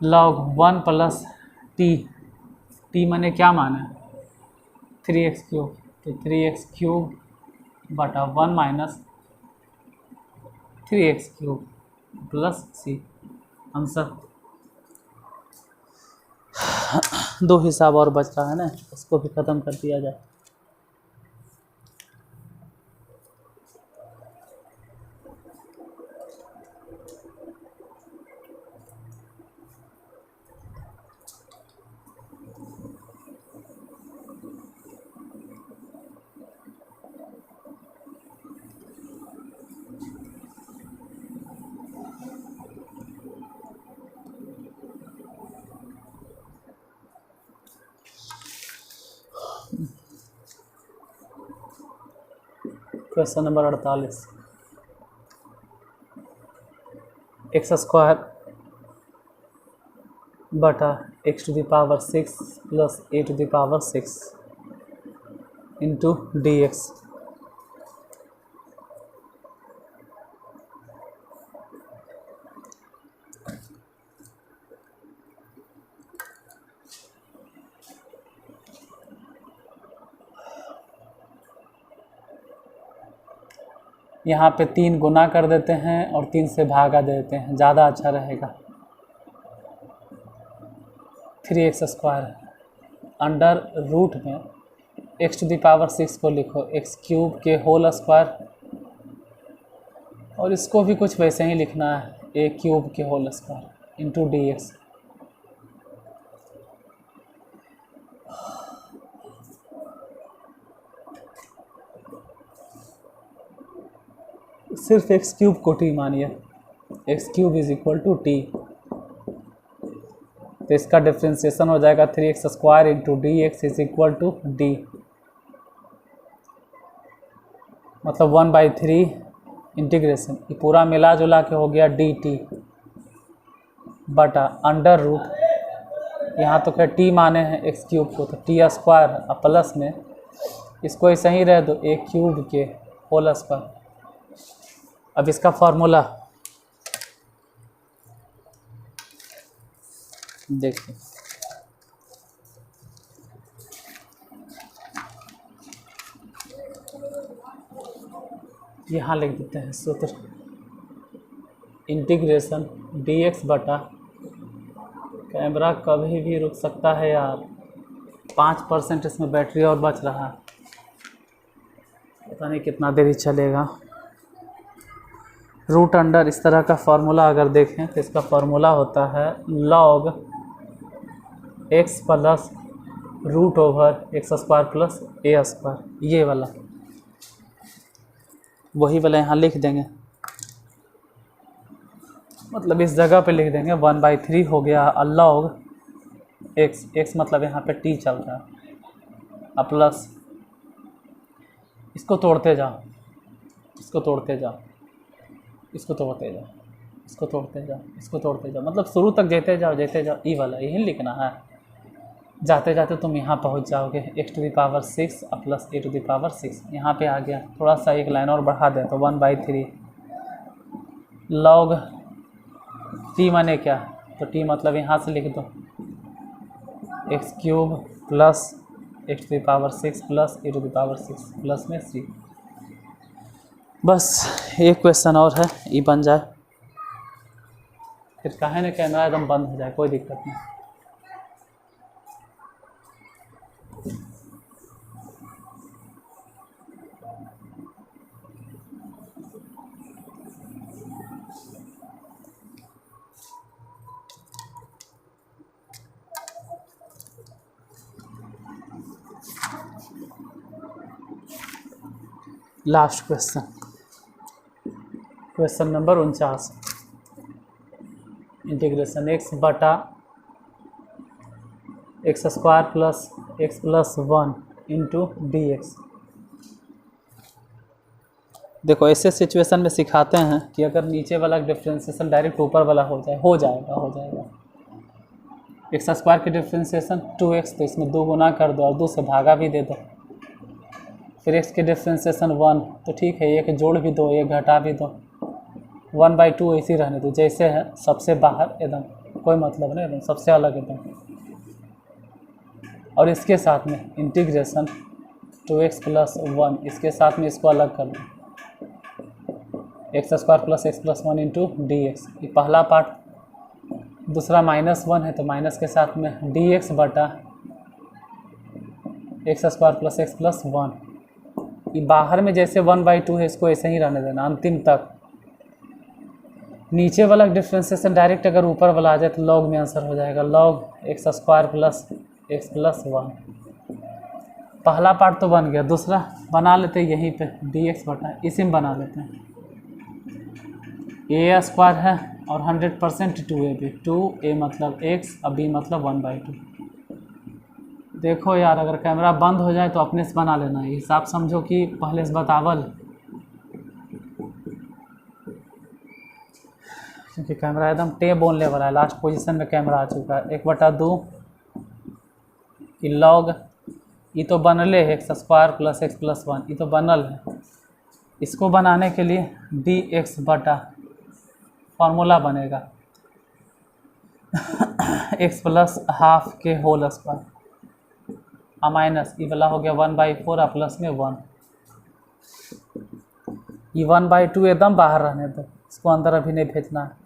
लॉग 1 प्लस t माने क्या माना 3x³ तो 3x³ बटा 1 - 3x³ प्लस c। आंसर 2 हिसाब और बच रहा है ना, उसको भी ख़त्म कर दिया जाए। क्वेश्चन नंबर 48, एक्स स्क्वायर बटा x to the power 6 plus a to the power 6 into D x. यहाँ पे 3 गुना कर देते हैं और 3 से भागा देते हैं, ज़्यादा अच्छा रहेगा। 3x स्क्वायर अंडर रूट में x टू द पावर 6 को लिखो x क्यूब के होल स्क्वायर, और इसको भी कुछ वैसे ही लिखना है a क्यूब के whole square into D x. सिर्फ एक्स क्यूब को टी मानिए, x cube is equal to t, तो इसका डिफ्रेंसिएशन हो जाएगा 3x square into D x is equal to d, मतलब 1/3 इंटीग्रेशन, ये पूरा मिला जुला के हो गया डी टी बटा अंडर रूट, यहाँ तो खैर टी माने हैं एक्स क्यूब को, तो टी स्क्वायर और प्लस में इसको ऐसे ही रह दो ए क्यूब के होल स्क्वायर। अब इसका फॉर्मूला देखिए, यहाँ लिख देते हैं सूत्र, इंटीग्रेशन डी एक्स बटा, कैमरा कभी भी रुक सकता है यार, 5% इसमें बैटरी और बच रहा है, पता नहीं कितना देरी चलेगा। रूट अंडर, इस तरह का फार्मूला अगर देखें तो इसका फार्मूला होता है log x plus root over x square plus a square, ये वाला, वही वाला यहाँ लिख देंगे, मतलब इस जगह पे लिख देंगे 1/3 हो गया लॉग एक्स, एक्स मतलब यहाँ पे टी चल रहा है, प्लस इसको तोड़ते जाओ, इसको तोड़ते जाओ, इसको तोड़ते जाओ, इसको तोड़ते जाओ, इसको तोड़ते जाओ, मतलब शुरू तक जेते जाओ जेते जाओ, ई वाला यही लिखना है। जाते जाते तुम यहाँ पहुँच जाओगे x to the power 6 plus a to the power 6, यहाँ पे आ गया, थोड़ा सा एक लाइन और बढ़ा दें तो 1/3 लॉग टी माने क्या, तो टी मतलब यहाँ से लिख दो x cube plus x to the power 6 plus a to the power 6 plus में 3। बस एक क्वेश्चन और है, ये बन जाए फिर काहे न कैमरा एकदम बंद हो जाए, कोई दिक्कत नहीं। Last question, question number 49, integration x बटा x square plus x plus 1 into D x. देखो ऐसे सिचुएशन में सिखाते हैं कि अगर नीचे वाला डिफ्रेंशिएशन डायरेक्ट ऊपर वाला हो जाए, हो जाएगा। एक्स स्क्वायर की डिफ्रेंशिएशन 2x, तो इसमें 2 गुना कर दो और 2 से भागा भी दे दो, फिर x के डिफ्रेंशिएशन 1, तो ठीक है, एक जोड़ भी दो एक घटा भी दो, 1/2 ऐसे ही रहने दो जैसे है, सबसे बाहर एकदम कोई मतलब नहीं, एकदम सबसे अलग एकदम, और इसके साथ में इंटीग्रेशन 2x प्लस 1, इसके साथ में इसको अलग कर दो, x square plus x plus 1 into D x, ये पहला पार्ट, दूसरा -1 है तो माइनस के साथ में डी एक्स बटा x square plus x plus 1, ये बाहर में जैसे 1/2 है इसको ऐसे ही रहने देना अंतिम तक। नीचे वाला डिफ्रेंशिएशन डायरेक्ट अगर ऊपर वाला आ जाए तो लॉग में आंसर हो जाएगा, log x square plus x plus 1। पहला पार्ट तो बन गया, दूसरा बना लेते हैं यहीं पे डी एक्स बटा, इसी में बना लेते हैं, ए स्क्वायर है और 100% 2a भी, 2a मतलब x और b मतलब 1/2। देखो यार अगर कैमरा बंद हो जाए तो अपने से बना लेना, हिसाब समझो कि पहले से बतावल, क्योंकि कैमरा एकदम टे बोलने वाला है, लास्ट पोजीशन में कैमरा आ चुका है। 1/2 कि लॉग ये तो बनले है x² + x + 1, ये तो बनल है। इसको बनाने के लिए dx बटा फार्मूला बनेगा x + ½ के होल स्क्वायर माइनस ये वाला हो गया 1/4 और प्लस में 1। ये 1/2 एकदम बाहर रहने दो, इसको अंदर अभी नहीं भेजना है।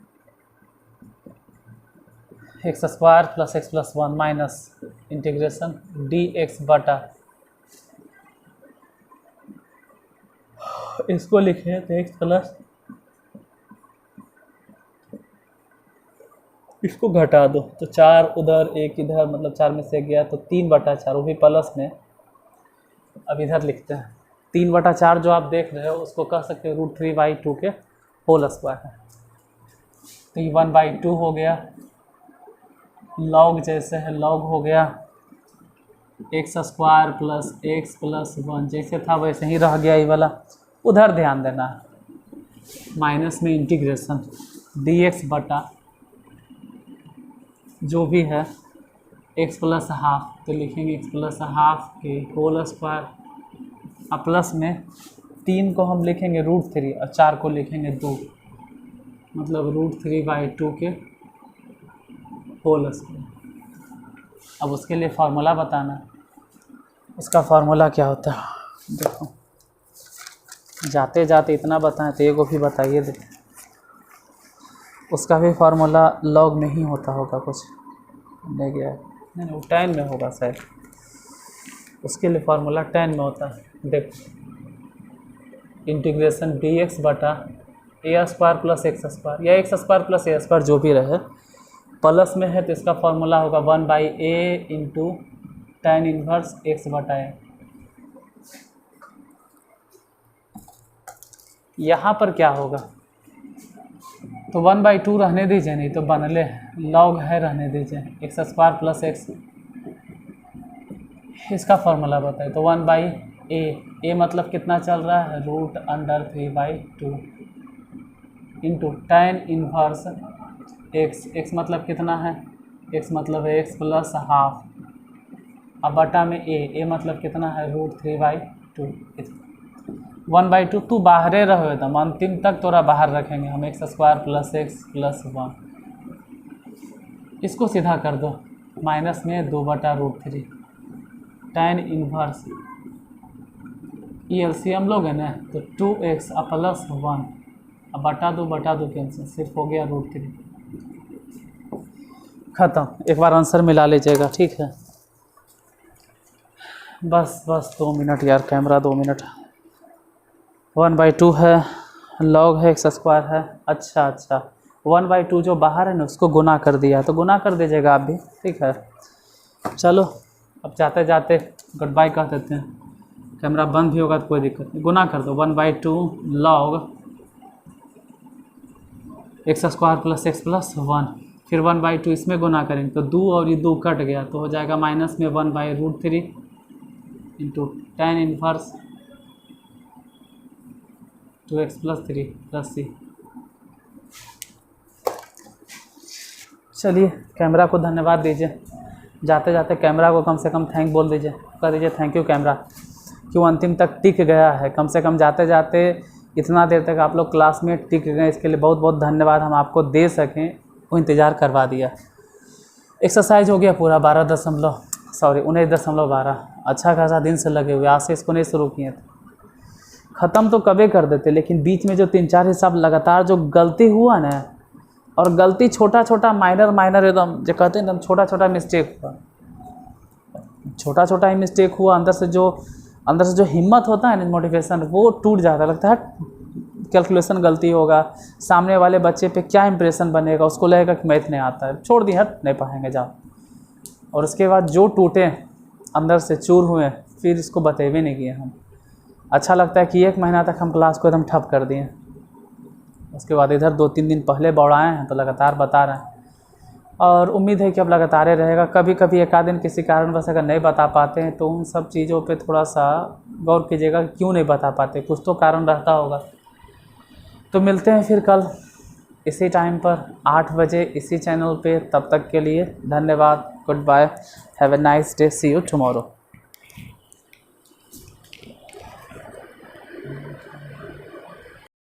x² + x + 1 minus integration dx बटा, इसको लिखे तो x प्लस, इसको घटा दो तो 4 उधर 1 इधर, मतलब 4 में से गया तो 3/4, वो भी प्लस में। अब इधर लिखते हैं 3/4 जो आप देख रहे हो उसको कह सकते हो √3/2 के होल स्क्वायर है। तो ये 1/2 हो गया, लॉग जैसे है लॉग हो गया x² + x + 1 जैसे था वैसे ही रह गया ये वाला। उधर ध्यान देना है माइनस में इंटीग्रेशन dx बटा जो भी है x + ½ तो लिखेंगे x + ½ के होल स्क्वायर, और प्लस में 3 को हम लिखेंगे √3 और 4 को लिखेंगे 2, मतलब √3/2 के होल स्क्वायर। अब उसके लिए फार्मूला बताना, उसका फार्मूला क्या होता है देखो, जाते जाते इतना बताएं तो एगो भी बताइए दे। उसका भी फार्मूला लॉग में ही होता होगा, कुछ नहीं गया है, नहीं वो tan में होगा शायद, उसके लिए फार्मूला tan में होता है। देखो इंटीग्रेशन dx बटा a² + x² या x² + a² जो भी रहे, प्लस में है तो इसका फार्मूला होगा 1/a × tan 1 x/a। यहाँ पर क्या होगा तो 1/2 रहने दीजिए, नहीं तो बनले लॉग है रहने दीजिए, x² + x, इसका फार्मूला बताए तो 1/a, a मतलब कितना चल रहा है √3/2 इंटू tan 1 x, x मतलब कितना है, x मतलब है x + ½ अब बटा में a मतलब कितना है √3/2। 1/2 तू बाहरे रहो एकदम अंतिम तक तोरा बाहर रखेंगे हम, x² + x + 1, इसको सीधा कर दो माइनस में 2/√3 tan 1 ये LCM लोगे ना तो 2x + 1 अब बटा दो कैंसिल, सिर्फ हो गया √3, ख़त्म। एक बार आंसर मिला लीजिएगा, ठीक है। बस 2 मिनट यार, कैमरा 2 मिनट। 1/2 है, लॉग है x² है, अच्छा 1/2 जो बाहर है ना उसको गुना कर दिया, तो गुना कर दीजिएगा आप भी, ठीक है। चलो अब जाते जाते गुड बाय कह देते हैं, कैमरा बंद भी होगा तो कोई दिक्कत नहीं, गुना कर दो 1/2 लॉग x² + x + 1, फिर 1/2 इसमें गुना करेंगे तो 2 और ये 2 कट गया तो हो जाएगा माइनस में 1/√3 इंटू tan 1 2x + 3 + c। चलिए कैमरा को धन्यवाद दीजिए, जाते जाते कैमरा को कम से कम थैंक बोल दीजिए, कह दीजिए थैंक यू कैमरा, क्यों अंतिम तक टिक गया है, कम से कम जाते जाते इतना देर तक आप लोग क्लास में टिक गए, इसके लिए बहुत बहुत धन्यवाद। हम आपको दे सकें वो इंतज़ार करवा दिया। एक्सरसाइज हो गया पूरा 19.12, अच्छा खासा दिन से लगे हुए, आज से इसको नहीं शुरू किए थे, ख़त्म तो कभी कर देते, लेकिन बीच में जो 3-4 हिसाब लगातार जो गलती हुआ ना, और गलती छोटा माइनर एकदम जो कहते हैं ना छोटा मिस्टेक हुआ, छोटा ही मिस्टेक हुआ, अंदर से जो हिम्मत होता है ना, मोटिवेशन वो टूट जाता, लगता है कैलकुलेशन गलती होगा, सामने वाले बच्चे पे क्या इंप्रेशन बनेगा, उसको लगेगा कि मैथ नहीं आता है, छोड़ दी हट नहीं पढ़ेंगे जाओ। और उसके बाद जो टूटे अंदर से चूर हुए फिर इसको बतेवे नहीं किए हम। अच्छा लगता है कि 1 महीना तक हम क्लास को एकदम ठप कर दिए, उसके बाद इधर 2-3 दिन पहले बढ़ाए हैं तो लगातार बता रहे हैं, और उम्मीद है कि अब लगातार रहेगा। कभी कभी एक आध दिन किसी कारणवश अगर नहीं बता पाते हैं तो उन सब चीज़ों पे थोड़ा सा गौर कीजिएगा, क्यों नहीं बता पाते, कुछ तो कारण रहता होगा। तो मिलते हैं फिर कल इसी टाइम पर 8 बजे इसी चैनल पे। तब तक के लिए धन्यवाद, goodbye, have a nice day, see you tomorrow.